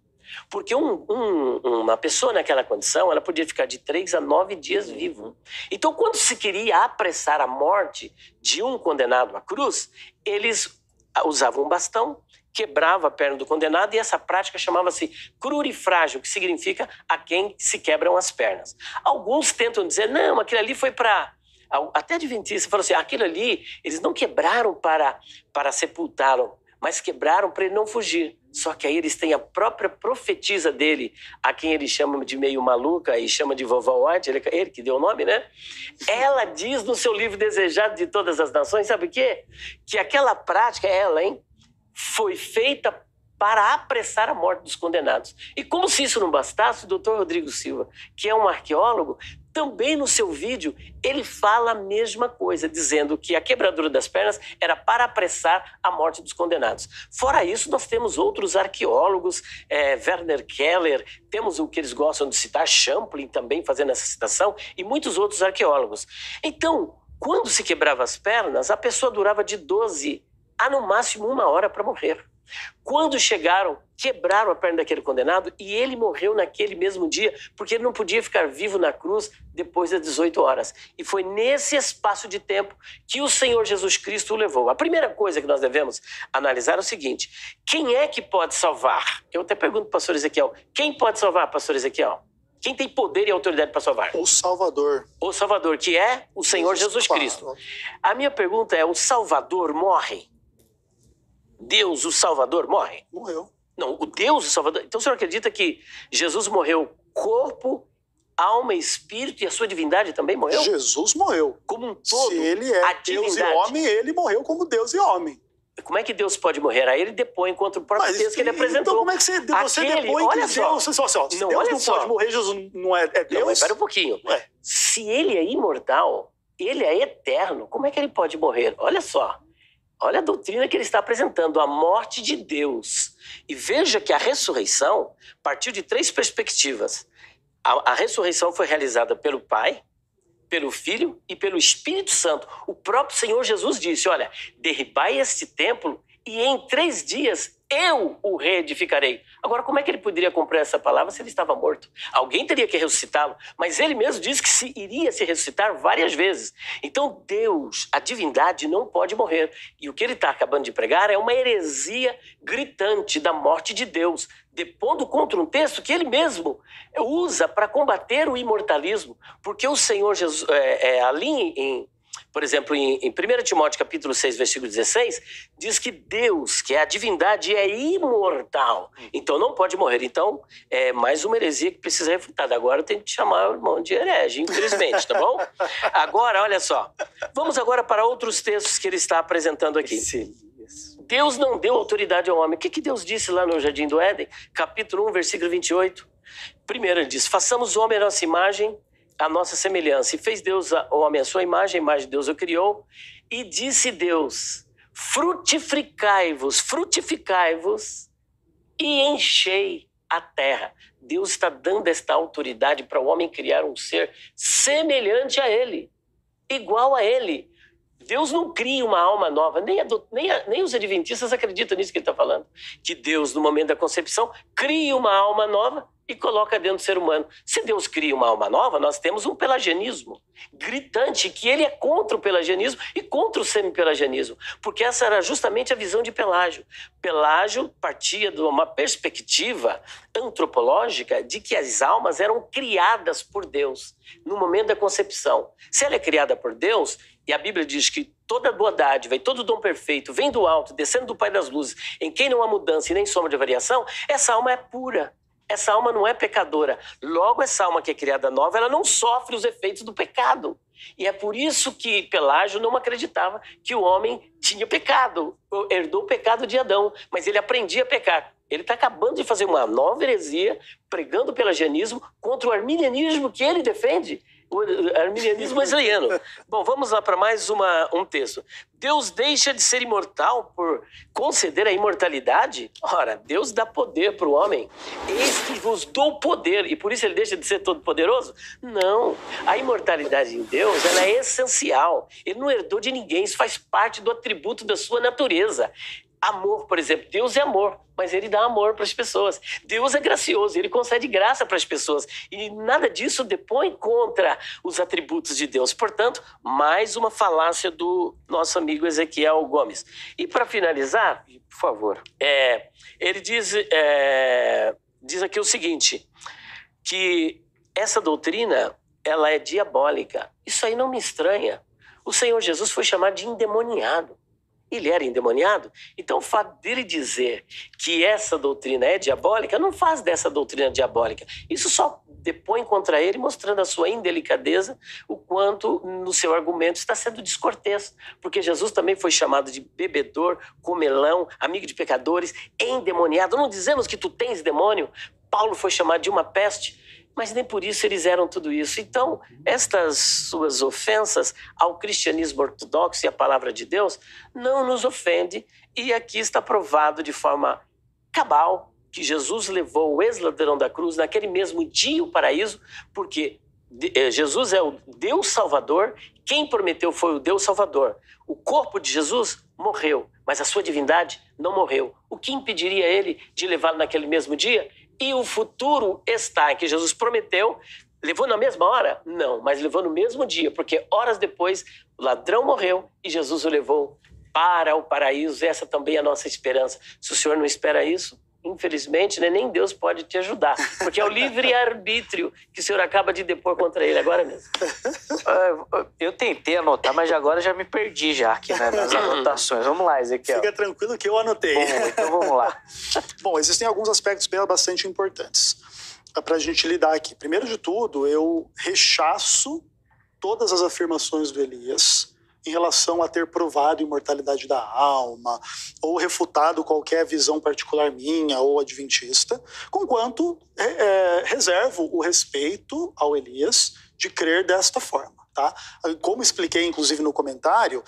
Porque uma pessoa naquela condição, ela podia ficar de 3 a 9 dias vivo. Então, quando se queria apressar a morte de um condenado à cruz, eles usavam um bastão, quebrava a perna do condenado e essa prática chamava-se crurifrágio, que significa a quem se quebram as pernas. Alguns tentam dizer, não, aquilo ali foi para... Até adventista falou assim, aquilo ali, eles não quebraram para sepultá-lo, mas quebraram para ele não fugir. Só que aí eles têm a própria profetisa dele, a quem eles chamam de meio maluca e chama de vovó White, ele que deu o nome, né? Ela diz no seu livro Desejado de Todas as Nações, sabe o quê? Que aquela prática, foi feita para apressar a morte dos condenados. E como se isso não bastasse, o doutor Rodrigo Silva, que é um arqueólogo, também no seu vídeo, ele fala a mesma coisa, dizendo que a quebradura das pernas era para apressar a morte dos condenados. Fora isso, nós temos outros arqueólogos, Werner Keller, temos o que eles gostam de citar, Champlin também fazendo essa citação, e muitos outros arqueólogos. Então, quando se quebrava as pernas, a pessoa durava de 12 a no máximo 1 hora para morrer. Quando chegaram, quebraram a perna daquele condenado e ele morreu naquele mesmo dia, porque ele não podia ficar vivo na cruz depois das 18 horas. E foi nesse espaço de tempo que o Senhor Jesus Cristo o levou. A primeira coisa que nós devemos analisar é o seguinte: quem é que pode salvar? Eu até pergunto para o pastor Ezequiel, quem pode salvar, pastor Ezequiel? Quem tem poder e autoridade para salvar? O Salvador. O Salvador, que é o Senhor Jesus Cristo. A minha pergunta é, o Salvador morre? Deus, o Salvador, morre? Morreu. Não, o Deus, o Salvador... Então o senhor acredita que Jesus morreu corpo, alma e espírito e a sua divindade também morreu? Jesus morreu. Como um todo, Se ele é a Deus e divindade. homem, ele morreu como Deus e homem. Como é que Deus pode morrer? Aí ele depõe contra o próprio texto que ele apresentou. Então como é que você depõe que Deus... Se Deus não pode morrer, Jesus não é Deus? Não, espera um pouquinho. Ué. Se ele é imortal, ele é eterno, como é que ele pode morrer? Olha só. Olha a doutrina que ele está apresentando, a morte de Deus. E veja que a ressurreição partiu de 3 perspectivas. A ressurreição foi realizada pelo Pai, pelo Filho e pelo Espírito Santo. O próprio Senhor Jesus disse, olha, derribai este templo e em 3 dias eu o reedificarei. Agora, como é que ele poderia cumprir essa palavra se ele estava morto? Alguém teria que ressuscitá-lo, mas ele mesmo disse que iria se ressuscitar várias vezes. Então Deus, a divindade, não pode morrer. E o que ele está acabando de pregar é uma heresia gritante da morte de Deus, depondo contra um texto que ele mesmo usa para combater o imortalismo, porque o Senhor Jesus, ali por exemplo, em 1 Timóteo capítulo 6, versículo 16, diz que Deus, que é a divindade, é imortal. Então não pode morrer. Então é mais uma heresia que precisa ser refutada. Agora eu tenho que chamar o irmão de herege, infelizmente, tá bom? Agora, olha só. Vamos agora para outros textos que ele está apresentando aqui. Deus não deu autoridade ao homem. O que Deus disse lá no Jardim do Éden? Capítulo 1, versículo 28. Primeiro ele diz, façamos o homem a nossa imagem, a nossa semelhança. E fez Deus o homem a sua imagem, a imagem de Deus o criou. E disse Deus, frutificai-vos e enchei a terra. Deus está dando esta autoridade para o homem criar um ser semelhante a ele, igual a ele. Deus não cria uma alma nova, nem os adventistas acreditam nisso que ele está falando. Que Deus, no momento da concepção, cria uma alma nova e coloca dentro do ser humano. Se Deus cria uma alma nova, nós temos um pelagianismo gritante, que ele é contra o pelagianismo e contra o semipelagianismo, porque essa era justamente a visão de Pelágio. Pelágio partia de uma perspectiva antropológica de que as almas eram criadas por Deus no momento da concepção. Se ela é criada por Deus, e a Bíblia diz que toda boa dádiva e todo dom perfeito vem do alto, descendo do Pai das luzes, em quem não há mudança e nem sombra de variação, essa alma é pura. Essa alma não é pecadora. Logo, essa alma que é criada nova, ela não sofre os efeitos do pecado. E é por isso que Pelágio não acreditava que o homem tinha pecado, herdou o pecado de Adão, mas ele aprendia a pecar. Ele está acabando de fazer uma nova heresia, pregando o pelagianismo contra o arminianismo que ele defende. O arminianismo wesleyano. Bom, vamos lá para mais um texto. Deus deixa de ser imortal por conceder a imortalidade? Ora, Deus dá poder para o homem. Eis que vos dou poder. E por isso ele deixa de ser todo poderoso? Não. A imortalidade em Deus, ela é essencial. Ele não herdou de ninguém. Isso faz parte do atributo da sua natureza. Amor, por exemplo. Deus é amor, mas ele dá amor para as pessoas. Deus é gracioso, ele concede graça para as pessoas. E nada disso depõe contra os atributos de Deus. Portanto, mais uma falácia do nosso amigo Ezequiel Gomes. E para finalizar, por favor, ele diz aqui o seguinte, que essa doutrina, ela é diabólica. Isso aí não me estranha. O Senhor Jesus foi chamado de endemoniado. Ele era endemoniado? Então o fato dele dizer que essa doutrina é diabólica não faz dessa doutrina diabólica. Isso só depõe contra ele, mostrando a sua indelicadeza, o quanto no seu argumento está sendo descortês. Porque Jesus também foi chamado de bebedor, comelão, amigo de pecadores, endemoniado. Não dizemos que tu tens demônio? Paulo foi chamado de uma peste. Mas nem por isso eles eram tudo isso. Então, estas suas ofensas ao cristianismo ortodoxo e à palavra de Deus não nos ofende. E aqui está provado de forma cabal que Jesus levou o ex-ladrão da cruz naquele mesmo dia ao paraíso, porque Jesus é o Deus Salvador. Quem prometeu foi o Deus Salvador. O corpo de Jesus morreu, mas a sua divindade não morreu. O que impediria ele de levá-lo naquele mesmo dia? E o futuro está, que Jesus prometeu. Levou na mesma hora? Não, mas levou no mesmo dia, porque horas depois o ladrão morreu e Jesus o levou para o paraíso. Essa também é a nossa esperança. Se o Senhor não espera isso, infelizmente, né, nem Deus pode te ajudar, porque é o livre-arbítrio que o Senhor acaba de depor contra ele agora mesmo. Eu tentei anotar, mas agora já me perdi já aqui, né, nas anotações. Vamos lá, Ezequiel. Fica tranquilo que eu anotei. Bom, então vamos lá. Bom, existem alguns aspectos bastante importantes para a gente lidar aqui. Primeiro de tudo, eu rechaço todas as afirmações do Elias em relação a ter provado a imortalidade da alma, ou refutado qualquer visão particular minha ou adventista, conquanto reservo o respeito ao Elias de crer desta forma. Tá? Como expliquei, inclusive, no comentário,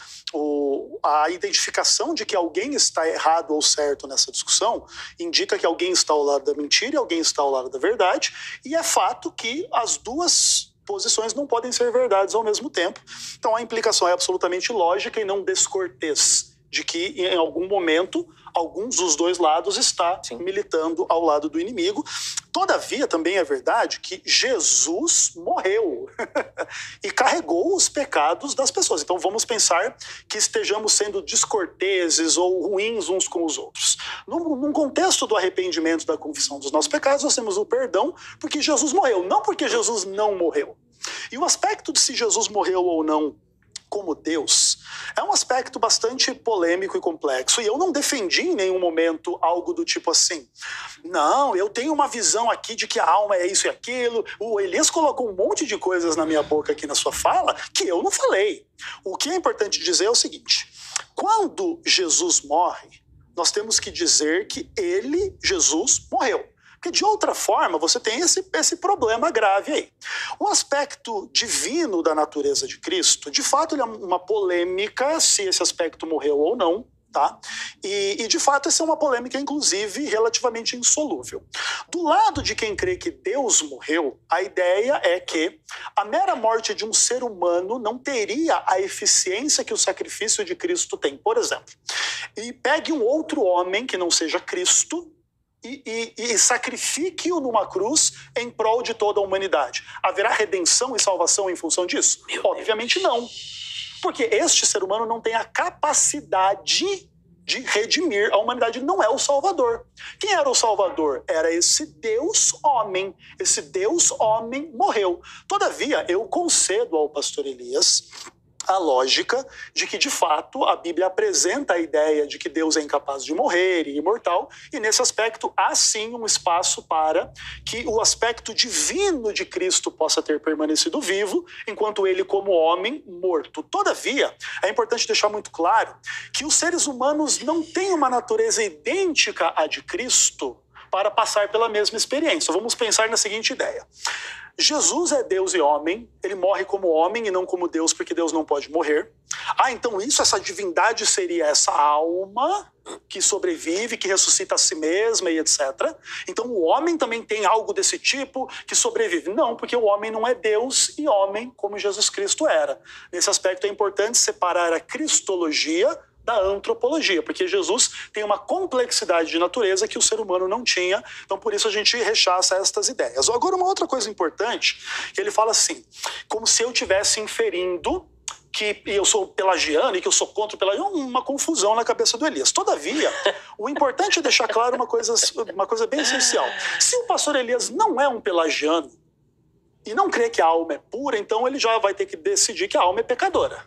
a identificação de que alguém está errado ou certo nessa discussão indica que alguém está ao lado da mentira e alguém está ao lado da verdade, e é fato que as duas posições não podem ser verdades ao mesmo tempo. Então a implicação é absolutamente lógica e não descortês de que em algum momento alguns dos dois lados está militando ao lado do inimigo. Todavia, também é verdade que Jesus morreu e carregou os pecados das pessoas. Então vamos pensar que estejamos sendo descorteses ou ruins uns com os outros. Num contexto do arrependimento, da confissão dos nossos pecados, nós temos o perdão porque Jesus morreu, não porque Jesus não morreu. E o aspecto de se Jesus morreu ou não como Deus é um aspecto bastante polêmico e complexo, e eu não defendi em nenhum momento algo do tipo assim, não, eu tenho uma visão aqui de que a alma é isso e aquilo. O Elias colocou um monte de coisas na minha boca aqui na sua fala que eu não falei. O que é importante dizer é o seguinte, quando Jesus morre, nós temos que dizer que ele, Jesus, morreu. Porque de outra forma você tem esse problema grave aí. O aspecto divino da natureza de Cristo, de fato ele é uma polêmica se esse aspecto morreu ou não, tá? E de fato essa é uma polêmica inclusive relativamente insolúvel. Do lado de quem crê que Deus morreu, a ideia é que a mera morte de um ser humano não teria a eficiência que o sacrifício de Cristo tem. Por exemplo, e pegue um outro homem que não seja Cristo, e sacrifique-o numa cruz em prol de toda a humanidade. Haverá redenção e salvação em função disso? Obviamente não. Porque este ser humano não tem a capacidade de redimir a humanidade, não é o Salvador. Quem era o Salvador? Era esse Deus homem. Esse Deus homem morreu. Todavia, eu concedo ao pastor Elias a lógica de que, de fato, a Bíblia apresenta a ideia de que Deus é incapaz de morrer e imortal, e nesse aspecto há sim um espaço para que o aspecto divino de Cristo possa ter permanecido vivo, enquanto ele como homem morto. Todavia, é importante deixar muito claro que os seres humanos não têm uma natureza idêntica à de Cristo para passar pela mesma experiência. Vamos pensar na seguinte ideia. Jesus é Deus e homem, ele morre como homem e não como Deus, porque Deus não pode morrer. Então essa divindade seria essa alma que sobrevive, que ressuscita a si mesma e etc. Então o homem também tem algo desse tipo que sobrevive. Não, porque o homem não é Deus e homem como Jesus Cristo era. Nesse aspecto é importante separar a cristologia da antropologia, porque Jesus tem uma complexidade de natureza que o ser humano não tinha, então por isso a gente rechaça estas ideias. Agora, uma outra coisa importante, que ele fala assim, como se eu estivesse inferindo que eu sou pelagiano e que eu sou contra o pelagiano, uma confusão na cabeça do Elias. Todavia, o importante é deixar claro uma coisa bem essencial. Se o pastor Elias não é um pelagiano e não crê que a alma é pura, então ele já vai ter que decidir que a alma é pecadora.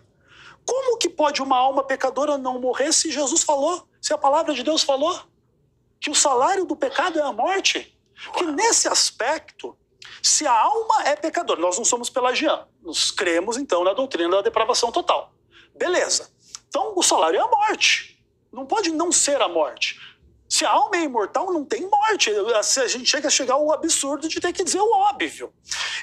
Como que pode uma alma pecadora não morrer se Jesus falou, se a palavra de Deus falou que o salário do pecado é a morte? Porque nesse aspecto, se a alma é pecadora, nós não somos pelagianos, nós cremos então na doutrina da depravação total. Beleza. Então o salário é a morte. Não pode não ser a morte. Se a alma é imortal, não tem morte. A gente chega a chegar ao absurdo de ter que dizer o óbvio.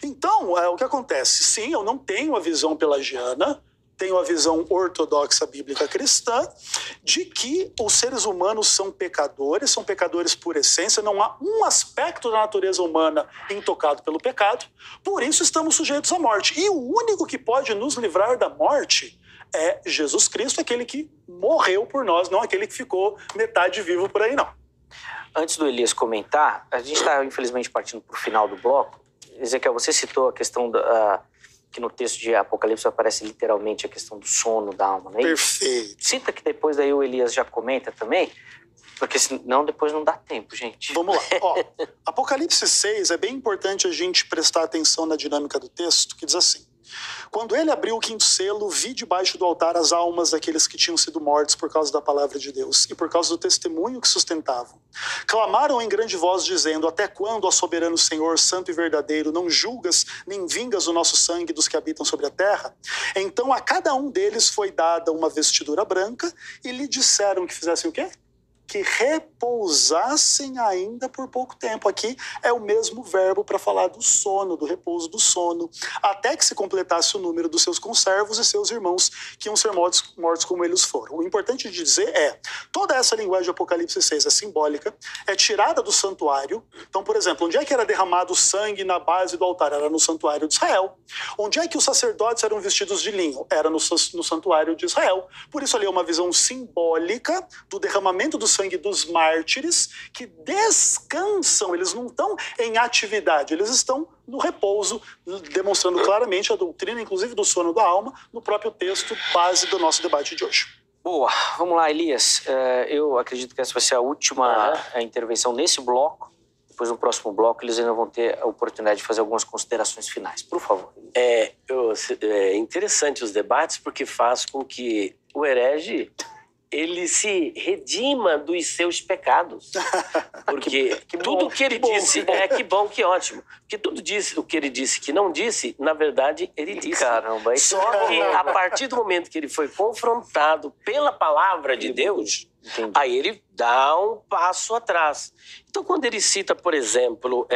Então, o que acontece? Sim, eu não tenho a visão pelagiana, tenho a visão ortodoxa bíblica cristã de que os seres humanos são pecadores por essência, não há um aspecto da natureza humana intocado pelo pecado, por isso estamos sujeitos à morte. E o único que pode nos livrar da morte é Jesus Cristo, aquele que morreu por nós, não aquele que ficou metade vivo por aí, não. Antes do Elias comentar, a gente está infelizmente partindo para o final do bloco. Ezequiel, você citou a questão que no texto de Apocalipse aparece literalmente a questão do sono da alma, não é? Perfeito. Cita que depois daí o Elias já comenta também, porque senão depois não dá tempo, gente. Vamos lá. Apocalipse 6 é bem importante a gente prestar atenção na dinâmica do texto, que diz assim: quando ele abriu o quinto selo, vi debaixo do altar as almas daqueles que tinham sido mortos por causa da palavra de Deus e por causa do testemunho que sustentavam. Clamaram em grande voz, dizendo: até quando, ó soberano Senhor, santo e verdadeiro, não julgas nem vingas o nosso sangue dos que habitam sobre a terra? Então a cada um deles foi dada uma vestidura branca e lhe disseram que fizessem o quê? Que repousassem ainda por pouco tempo. Aqui é o mesmo verbo para falar do sono, do repouso do sono, até que se completasse o número dos seus conservos e seus irmãos que iam ser mortos como eles foram. O importante de dizer é, toda essa linguagem de Apocalipse 6 é simbólica, é tirada do santuário. Então, por exemplo, onde é que era derramado sangue na base do altar? Era no santuário de Israel. Onde é que os sacerdotes eram vestidos de linho? Era no santuário de Israel. Por isso ali é uma visão simbólica do derramamento do sangue dos mártires que descansam, eles não estão em atividade, eles estão no repouso, demonstrando claramente a doutrina, inclusive do sono da alma, no próprio texto base do nosso debate de hoje. Boa, vamos lá, Elias. Eu acredito que essa vai ser a última intervenção nesse bloco. Depois, no próximo bloco, eles ainda vão ter a oportunidade de fazer algumas considerações finais. Por favor. É interessante os debates, porque faz com que o herege ele se redima dos seus pecados. Porque tudo que ele disse... que bom, que ótimo. Porque tudo o que ele disse que não disse, na verdade, ele disse. Caramba. Só que a partir do momento que ele foi confrontado pela palavra de Deus, aí ele dá um passo atrás. Então, quando ele cita, por exemplo,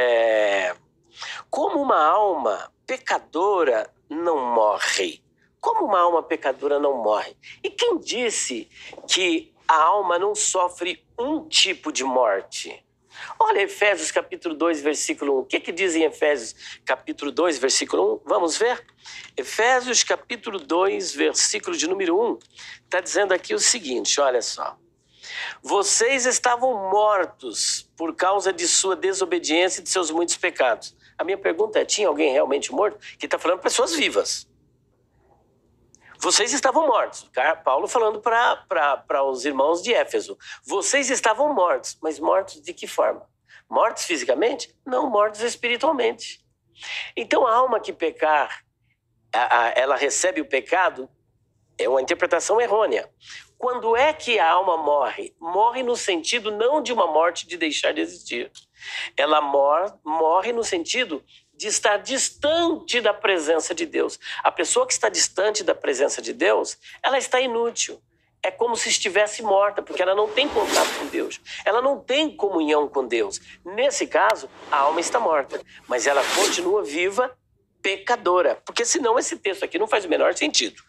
como uma alma pecadora não morre. Como uma alma pecadora não morre? E quem disse que a alma não sofre um tipo de morte? Olha Efésios capítulo 2, versículo 1. O que diz em Efésios capítulo 2, versículo 1? Vamos ver? Efésios capítulo 2, versículo de número 1. Está dizendo aqui o seguinte, olha só. Vocês estavam mortos por causa de sua desobediência e de seus muitos pecados. A minha pergunta é, tinha alguém realmente morto? Que está falando pessoas vivas. Vocês estavam mortos. Paulo falando para os irmãos de Éfeso. Vocês estavam mortos. Mas mortos de que forma? Mortos fisicamente? Não, mortos espiritualmente. Então a alma que pecar, ela recebe o pecado, é uma interpretação errônea. Quando é que a alma morre? Morre no sentido não de uma morte de deixar de existir. Ela morre no sentido de estar distante da presença de Deus. A pessoa que está distante da presença de Deus, ela está inútil. É como se estivesse morta, porque ela não tem contato com Deus. Ela não tem comunhão com Deus. Nesse caso, a alma está morta, mas ela continua viva, pecadora. Porque senão esse texto aqui não faz o menor sentido.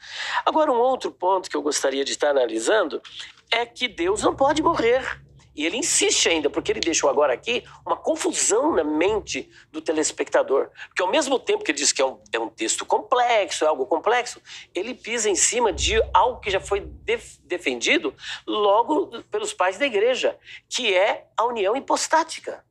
Agora, um outro ponto que eu gostaria de estar analisando é que Deus não pode morrer. E ele insiste ainda, porque ele deixou agora aqui uma confusão na mente do telespectador. Porque ao mesmo tempo que ele diz que é um texto complexo, é algo complexo, ele pisa em cima de algo que já foi defendido logo pelos pais da igreja, que é a união hipostática.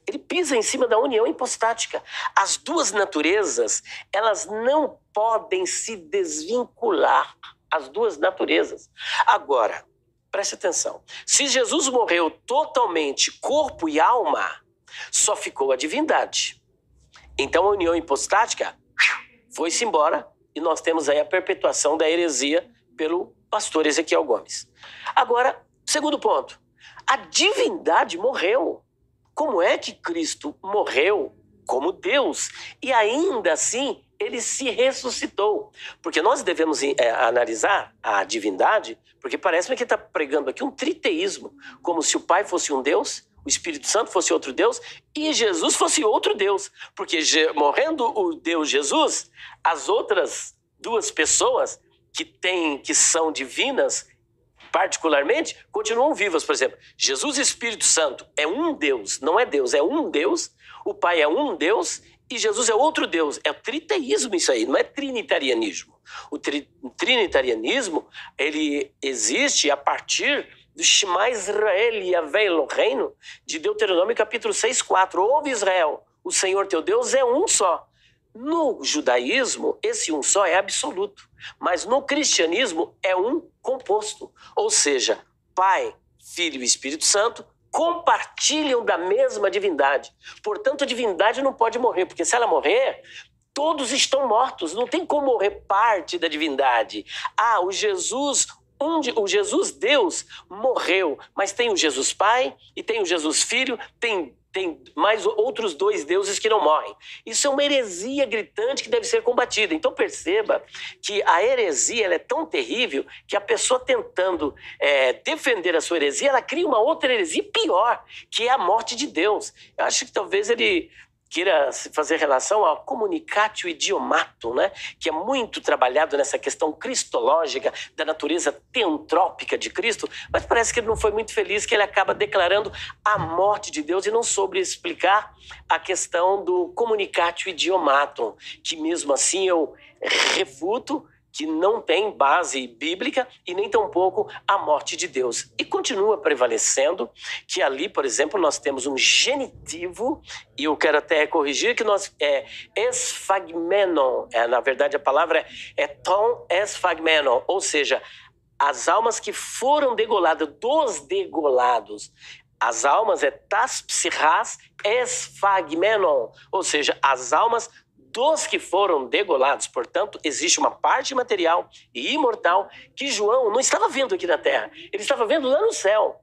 Ele pisa em cima da união hipostática. As duas naturezas, elas não podem se desvincular. As duas naturezas. Agora, preste atenção. Se Jesus morreu totalmente corpo e alma, só ficou a divindade. Então a união hipostática foi-se embora e nós temos aí a perpetuação da heresia pelo pastor Ezequiel Gomes. Agora, segundo ponto. A divindade morreu. Como é que Cristo morreu como Deus e ainda assim ele se ressuscitou? Porque nós devemos analisar a divindade, porque parece-me que ele está pregando aqui um triteísmo, como se o Pai fosse um Deus, o Espírito Santo fosse outro Deus e Jesus fosse outro Deus. Porque morrendo o Deus Jesus, as outras duas pessoas que são divinas, particularmente, continuam vivas. Por exemplo, Jesus e Espírito Santo é um Deus, não é Deus, é um Deus. O Pai é um Deus e Jesus é outro Deus. É o triteísmo isso aí, não é trinitarianismo. O trinitarianismo, ele existe a partir do Shema Israel Yahvé Eloheinu, de Deuteronômio capítulo 6:4. Ouve Israel, o Senhor teu Deus é um só. No judaísmo, esse um só é absoluto. Mas no cristianismo é um composto. Ou seja, Pai, Filho e Espírito Santo compartilham da mesma divindade. Portanto, a divindade não pode morrer, porque se ela morrer, todos estão mortos. Não tem como morrer parte da divindade. O Jesus Deus morreu, mas tem o Jesus Pai e tem o Jesus Filho, tem mais outros dois deuses que não morrem. Isso é uma heresia gritante que deve ser combatida. Então perceba que a heresia ela é tão terrível que a pessoa tentando defender a sua heresia, ela cria uma outra heresia pior, que é a morte de Deus. Eu acho que talvez ele queira fazer relação ao communicatio idiomatum, né? Que é muito trabalhado nessa questão cristológica da natureza teantrópica de Cristo, mas parece que ele não foi muito feliz, que ele acaba declarando a morte de Deus e não soube explicar a questão do communicatio idiomatum, que mesmo assim eu refuto que não tem base bíblica e nem tampouco a morte de Deus. E continua prevalecendo que ali, por exemplo, nós temos um genitivo, e eu quero até corrigir que nós esphagmenon, na verdade a palavra é ton esphagmenon, ou seja, as almas que foram degoladas, dos degolados. As almas é tas psichas esphagmenon, ou seja, as almas dos que foram degolados. Portanto, existe uma parte material e imortal que João não estava vendo aqui na terra, ele estava vendo lá no céu.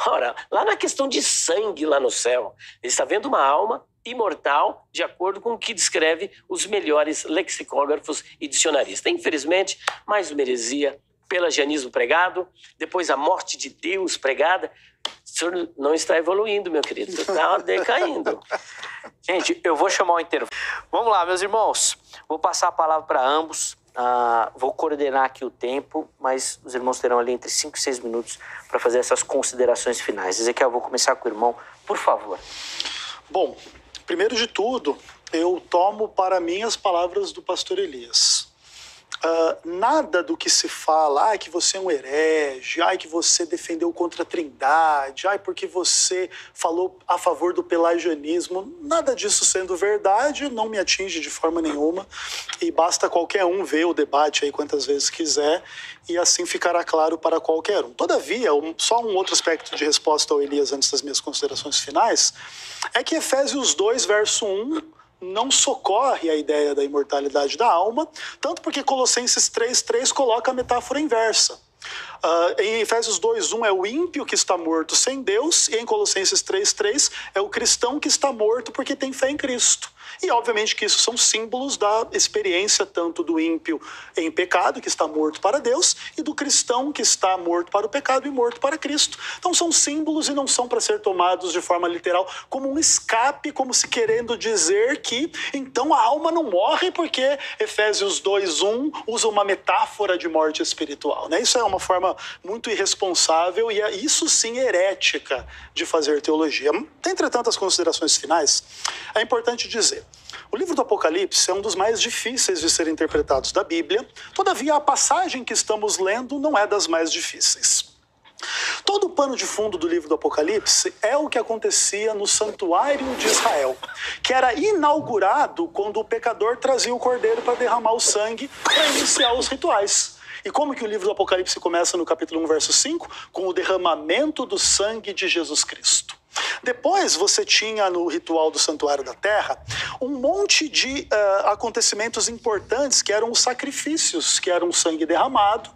Ora, lá na questão de sangue lá no céu, ele está vendo uma alma imortal, de acordo com o que descreve os melhores lexicógrafos e dicionaristas. Infelizmente, mais uma heresia, pelagianismo pregado, depois a morte de Deus pregada. O senhor não está evoluindo, meu querido, está decaindo. Gente, eu vou chamar o intervalo. Vamos lá, meus irmãos. Vou passar a palavra para ambos. Vou coordenar aqui o tempo, mas os irmãos terão ali entre 5 e 6 minutos para fazer essas considerações finais. Ezequiel, eu vou começar com o irmão, por favor. Bom, primeiro de tudo, eu tomo para mim as palavras do pastor Elias. Nada do que se fala, que você é um herege, que você defendeu contra a Trindade, porque você falou a favor do pelagianismo, nada disso sendo verdade, não me atinge de forma nenhuma, e basta qualquer um ver o debate aí quantas vezes quiser, e assim ficará claro para qualquer um. Todavia, só um outro aspecto de resposta ao Elias antes das minhas considerações finais, é que Efésios 2, verso 1, não socorre a ideia da imortalidade da alma, tanto porque Colossenses 3:3 coloca a metáfora inversa. Em Efésios 2:1 é o ímpio que está morto sem Deus, e em Colossenses 3:3 é o cristão que está morto porque tem fé em Cristo. E obviamente que isso são símbolos da experiência tanto do ímpio em pecado, que está morto para Deus, e do cristão que está morto para o pecado e morto para Cristo. Então são símbolos e não são para ser tomados de forma literal como um escape, como se querendo dizer que então a alma não morre porque Efésios 2:1 usa uma metáfora de morte espiritual, né? Isso é uma forma muito irresponsável e isso sim herética de fazer teologia. Entretanto, as considerações finais, é importante dizer, o livro do Apocalipse é um dos mais difíceis de ser interpretados da Bíblia, todavia a passagem que estamos lendo não é das mais difíceis. Todo o pano de fundo do livro do Apocalipse é o que acontecia no santuário de Israel, que era inaugurado quando o pecador trazia o cordeiro para derramar o sangue para iniciar os rituais. E como que o livro do Apocalipse começa no capítulo 1, verso 5? Com o derramamento do sangue de Jesus Cristo. Depois você tinha no ritual do Santuário da Terra um monte de acontecimentos importantes que eram os sacrifícios, que eram o sangue derramado,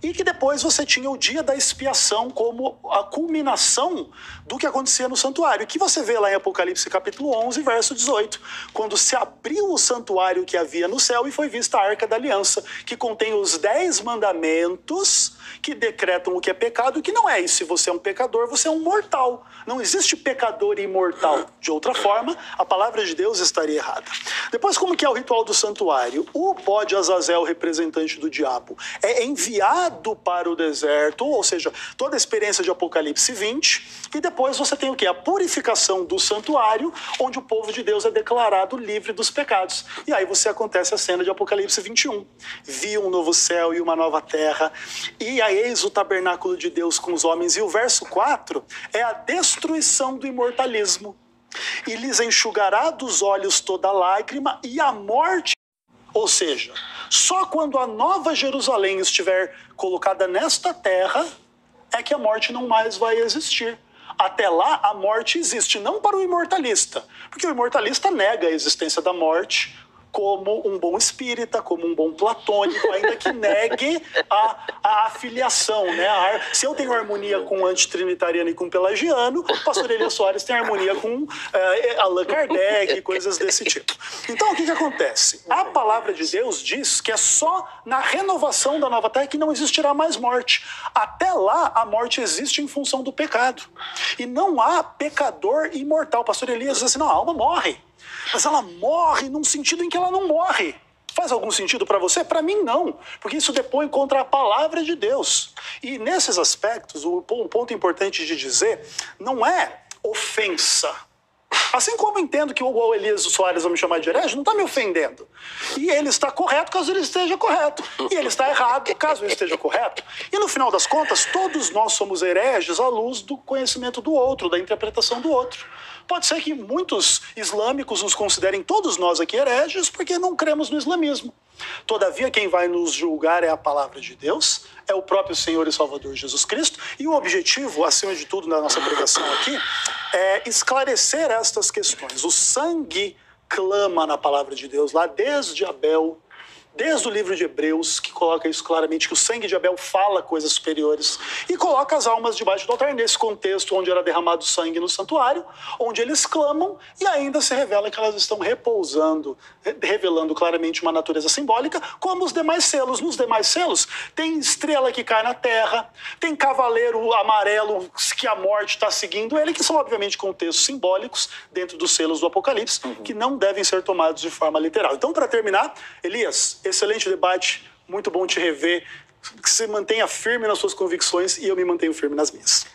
e que depois você tinha o dia da expiação como a culminação do que acontecia no santuário, que você vê lá em Apocalipse capítulo 11, verso 18, quando se abriu o santuário que havia no céu e foi vista a Arca da Aliança, que contém os 10 mandamentos que decretam o que é pecado e o que não é. E se você é um pecador, você é um mortal. Não existe pecador imortal. De outra forma, a palavra de Deus estaria errada. Depois, como que é o ritual do santuário? O bode Azazel, representante do diabo, é enviado para o deserto, ou seja, toda a experiência de Apocalipse 20, e depois você tem o quê? A purificação do santuário, onde o povo de Deus é declarado livre dos pecados. E aí acontece a cena de Apocalipse 21. Vi um novo céu e uma nova terra, e aí eis o tabernáculo de Deus com os homens. E o verso 4 é a destruição do imortalismo. E lhes enxugará dos olhos toda lágrima, e a morte, ou seja, só quando a nova Jerusalém estiver colocada nesta terra é que a morte não mais vai existir. Até lá, a morte existe, não para o imortalista, porque o imortalista nega a existência da morte como um bom espírita, como um bom platônico, ainda que negue a afiliação, né? Se eu tenho harmonia com o antitrinitariano e com o pelagiano, o pastor Elias Soares tem harmonia com Allan Kardec e coisas desse tipo. Então, o que acontece? A palavra de Deus diz que é só na renovação da nova terra que não existirá mais morte. Até lá, a morte existe em função do pecado. E não há pecador imortal. O pastor Elias diz assim, não, a alma morre. Mas ela morre num sentido em que ela não morre. Faz algum sentido para você? Para mim, não. Porque isso depõe contra a palavra de Deus. E nesses aspectos, o ponto importante de dizer não é ofensa. Assim como entendo que o Elias Soares vai me chamar de herege, não está me ofendendo. E ele está correto caso ele esteja correto. E ele está errado caso ele esteja correto. E no final das contas, todos nós somos hereges à luz do conhecimento do outro, da interpretação do outro. Pode ser que muitos islâmicos nos considerem todos nós aqui hereges porque não cremos no islamismo. Todavia, quem vai nos julgar é a palavra de Deus, é o próprio Senhor e Salvador Jesus Cristo, e o objetivo, acima de tudo, na nossa pregação aqui, é esclarecer estas questões. O sangue clama na palavra de Deus, lá desde Abel, desde o livro de Hebreus, que coloca isso claramente, que o sangue de Abel fala coisas superiores, e coloca as almas debaixo do altar, nesse contexto onde era derramado sangue no santuário, onde eles clamam, e ainda se revela que elas estão repousando, revelando claramente uma natureza simbólica, como os demais selos. Nos demais selos, tem estrela que cai na terra, tem cavaleiro amarelo que a morte está seguindo ele, que são obviamente contextos simbólicos dentro dos selos do Apocalipse, que não devem ser tomados de forma literal. Então, para terminar, Elias, excelente debate, muito bom te rever, que você mantenha firme nas suas convicções e eu me mantenho firme nas minhas.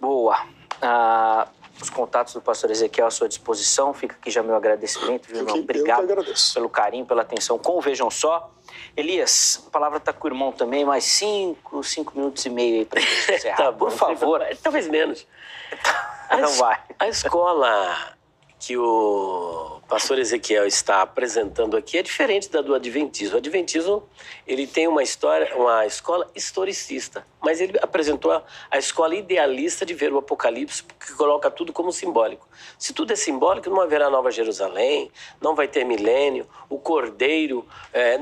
Boa. Os contatos do pastor Ezequiel à sua disposição, fica aqui já meu agradecimento, viu, irmão? Obrigado pelo carinho, pela atenção com o Vejam Só. Elias, a palavra está com o irmão também, mais 5 minutos e meio aí para gente encerrar. Tá bom, por favor. Talvez menos. Não vai. A escola que o pastor Ezequiel está apresentando aqui é diferente da do Adventismo. O Adventismo, ele tem uma escola historicista, mas ele apresentou a escola idealista de ver o Apocalipse, que coloca tudo como simbólico. Se tudo é simbólico, não haverá Nova Jerusalém, não vai ter milênio, o Cordeiro,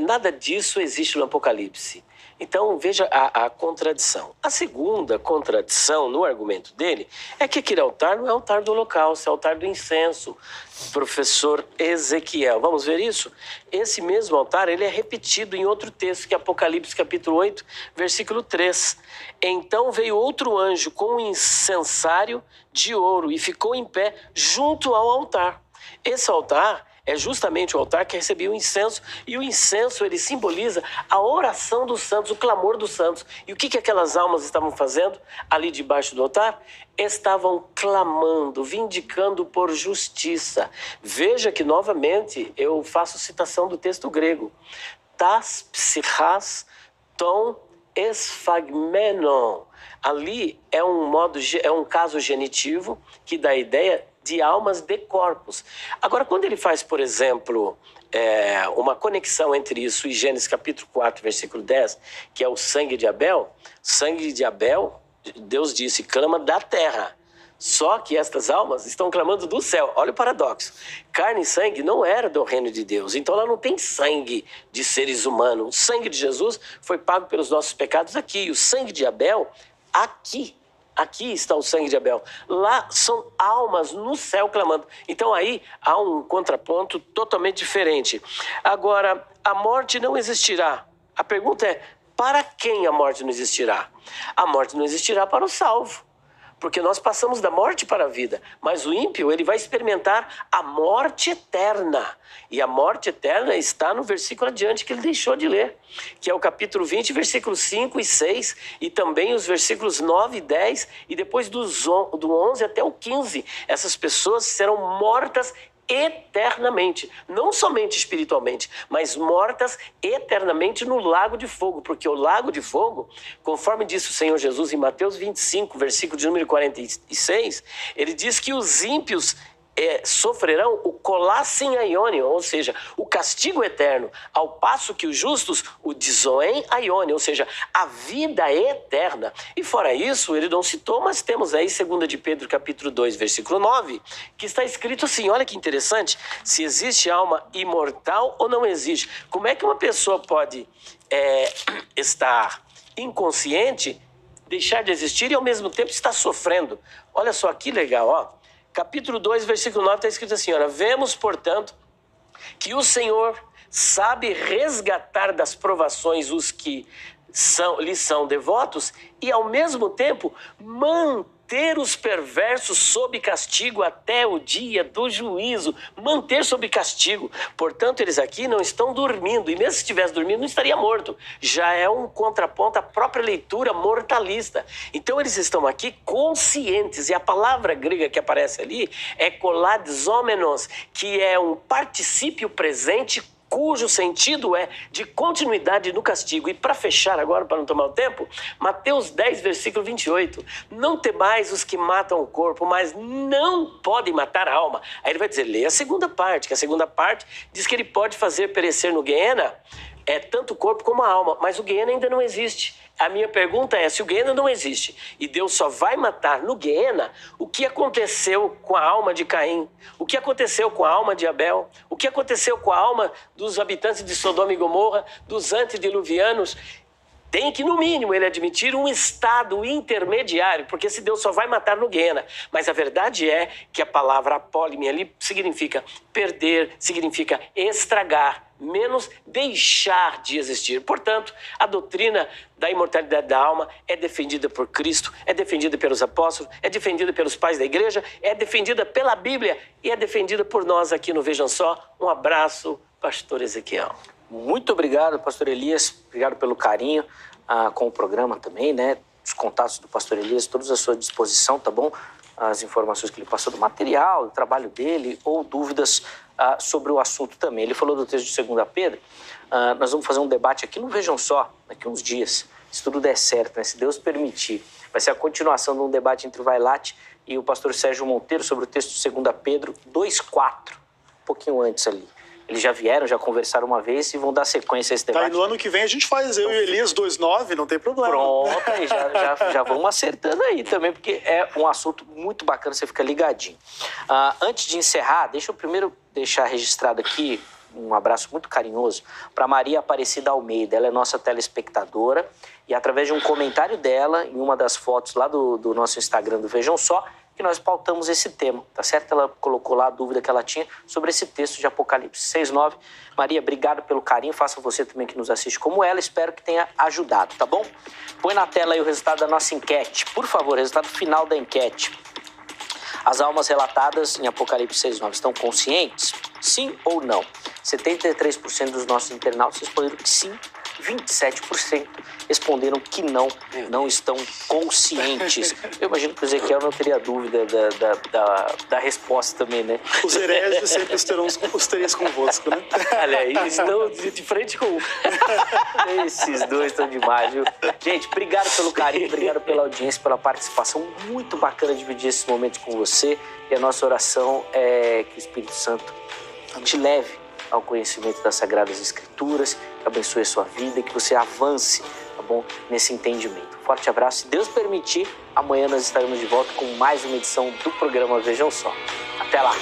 nada disso existe no Apocalipse. Então, veja a contradição. A segunda contradição no argumento dele é que aquele altar não é altar do holocausto, é altar do incenso. Professor Ezequiel, vamos ver isso? Esse mesmo altar, ele é repetido em outro texto, que é Apocalipse capítulo 8, versículo 3. Então veio outro anjo com um incensário de ouro e ficou em pé junto ao altar. Esse altar é justamente o altar que recebia o incenso, e o incenso, ele simboliza a oração dos santos, o clamor dos santos. E o que aquelas almas estavam fazendo ali debaixo do altar? Estavam clamando, vindicando por justiça. Veja que, novamente, eu faço citação do texto grego. Tas psichas ton esphagmenon. Ali é um caso genitivo que dá a ideia de almas de corpos. Agora, quando ele faz, por exemplo, uma conexão entre isso e Gênesis capítulo 4, versículo 10, que é o sangue de Abel, Deus disse, clama da terra. Só que estas almas estão clamando do céu. Olha o paradoxo. Carne e sangue não era do reino de Deus. Então ela não tem sangue de seres humanos. O sangue de Jesus foi pago pelos nossos pecados aqui. E o sangue de Abel, aqui. Aqui está o sangue de Abel. Lá são almas no céu clamando. Então aí há um contraponto totalmente diferente. Agora, a morte não existirá. A pergunta é, para quem a morte não existirá? A morte não existirá para o salvo. Porque nós passamos da morte para a vida. Mas o ímpio, ele vai experimentar a morte eterna. E a morte eterna está no versículo adiante que ele deixou de ler, que é o capítulo 20, versículos 5 e 6, e também os versículos 9 e 10, e depois do 11 até o 15. Essas pessoas serão mortas eternamente, não somente espiritualmente, mas mortas eternamente no lago de fogo, porque o lago de fogo, conforme disse o Senhor Jesus em Mateus 25, versículo de número 46, ele diz que os ímpios sofrerão o colassem aionion, ou seja, o castigo eterno, ao passo que os justos o dizoen aionion, ou seja, a vida eterna. E fora isso, ele não citou, mas temos aí 2 de Pedro capítulo 2, versículo 9, que está escrito assim, olha que interessante, se existe alma imortal ou não existe. Como é que uma pessoa pode estar inconsciente, deixar de existir e ao mesmo tempo estar sofrendo? Olha só que legal, ó. Capítulo 2, versículo 9, está escrito assim, olha, vemos, portanto, que o Senhor sabe resgatar das provações os que lhes são devotos e, ao mesmo tempo, manter os perversos sob castigo até o dia do juízo. Manter sob castigo. Portanto, eles aqui não estão dormindo. E mesmo se estivesse dormindo, não estaria morto. Já é um contraponto à própria leitura mortalista. Então, eles estão aqui conscientes. E a palavra grega que aparece ali é koladzomenos, que é um particípio presente cujo sentido é de continuidade no castigo. E para fechar agora, para não tomar o tempo, Mateus 10, versículo 28. Não temais os que matam o corpo, mas não podem matar a alma. Aí ele vai dizer, leia a segunda parte, que a segunda parte diz que ele pode fazer perecer no Guiena tanto o corpo como a alma, mas o Guiena ainda não existe. A minha pergunta é, se o Guiena não existe e Deus só vai matar no Guiena, o que aconteceu com a alma de Caim? O que aconteceu com a alma de Abel? O que aconteceu com a alma dos habitantes de Sodoma e Gomorra, dos antediluvianos? Tem que, no mínimo, ele admitir um estado intermediário, porque se Deus só vai matar no Guiena. Mas a verdade é que a palavra apólime ali significa perder, significa estragar, menos deixar de existir. Portanto, a doutrina da imortalidade da alma é defendida por Cristo, é defendida pelos apóstolos, é defendida pelos pais da igreja, é defendida pela Bíblia e é defendida por nós aqui no Vejam Só. Um abraço, pastor Ezequiel. Muito obrigado, pastor Elias. Obrigado pelo carinho com o programa também, né? Os contatos do pastor Elias, todos à sua disposição, tá bom? As informações que ele passou do material, do trabalho dele, ou dúvidas sobre o assunto também. Ele falou do texto de 2 Pedro. Nós vamos fazer um debate aqui no Vejam Só, daqui a uns dias, se tudo der certo, né? Se Deus permitir. Vai ser a continuação de um debate entre o Vailate e o pastor Sérgio Monteiro sobre o texto de 2 Pedro 2,4, um pouquinho antes ali. Eles já vieram, já conversaram uma vez e vão dar sequência a esse debate. Tá, e no ano que vem a gente faz, eu e Elias 2,9, não tem problema. Pronto, aí já vamos acertando aí também, porque é um assunto muito bacana, você fica ligadinho. Antes de encerrar, deixa eu primeiro deixar registrado aqui um abraço muito carinhoso para Maria Aparecida Almeida. Ela é nossa telespectadora e através de um comentário dela, em uma das fotos lá do nosso Instagram do Vejam Só, que nós pautamos esse tema, tá certo? Ela colocou lá a dúvida que ela tinha sobre esse texto de Apocalipse 6:9. Maria, obrigado pelo carinho, faça você também que nos assiste como ela, espero que tenha ajudado, tá bom? Põe na tela aí o resultado da nossa enquete, por favor, o resultado final da enquete. As almas relatadas em Apocalipse 6:9 estão conscientes? Sim ou não? 73% dos nossos internautas responderam que sim, 27% responderam que não estão conscientes. Eu imagino que o Ezequiel não teria dúvida da resposta também, né? Os hereges sempre estarão os três convosco, né? Olha aí, estão de frente com esses dois estão demais, viu? Gente, obrigado pelo carinho, obrigado pela audiência, pela participação. Muito bacana dividir esses momentos com você. E a nossa oração é que o Espírito Santo te leve ao conhecimento das Sagradas Escrituras, que abençoe a sua vida e que você avance, tá bom, nesse entendimento. Forte abraço. Se Deus permitir, amanhã nós estaremos de volta com mais uma edição do programa Vejam Só. Até lá!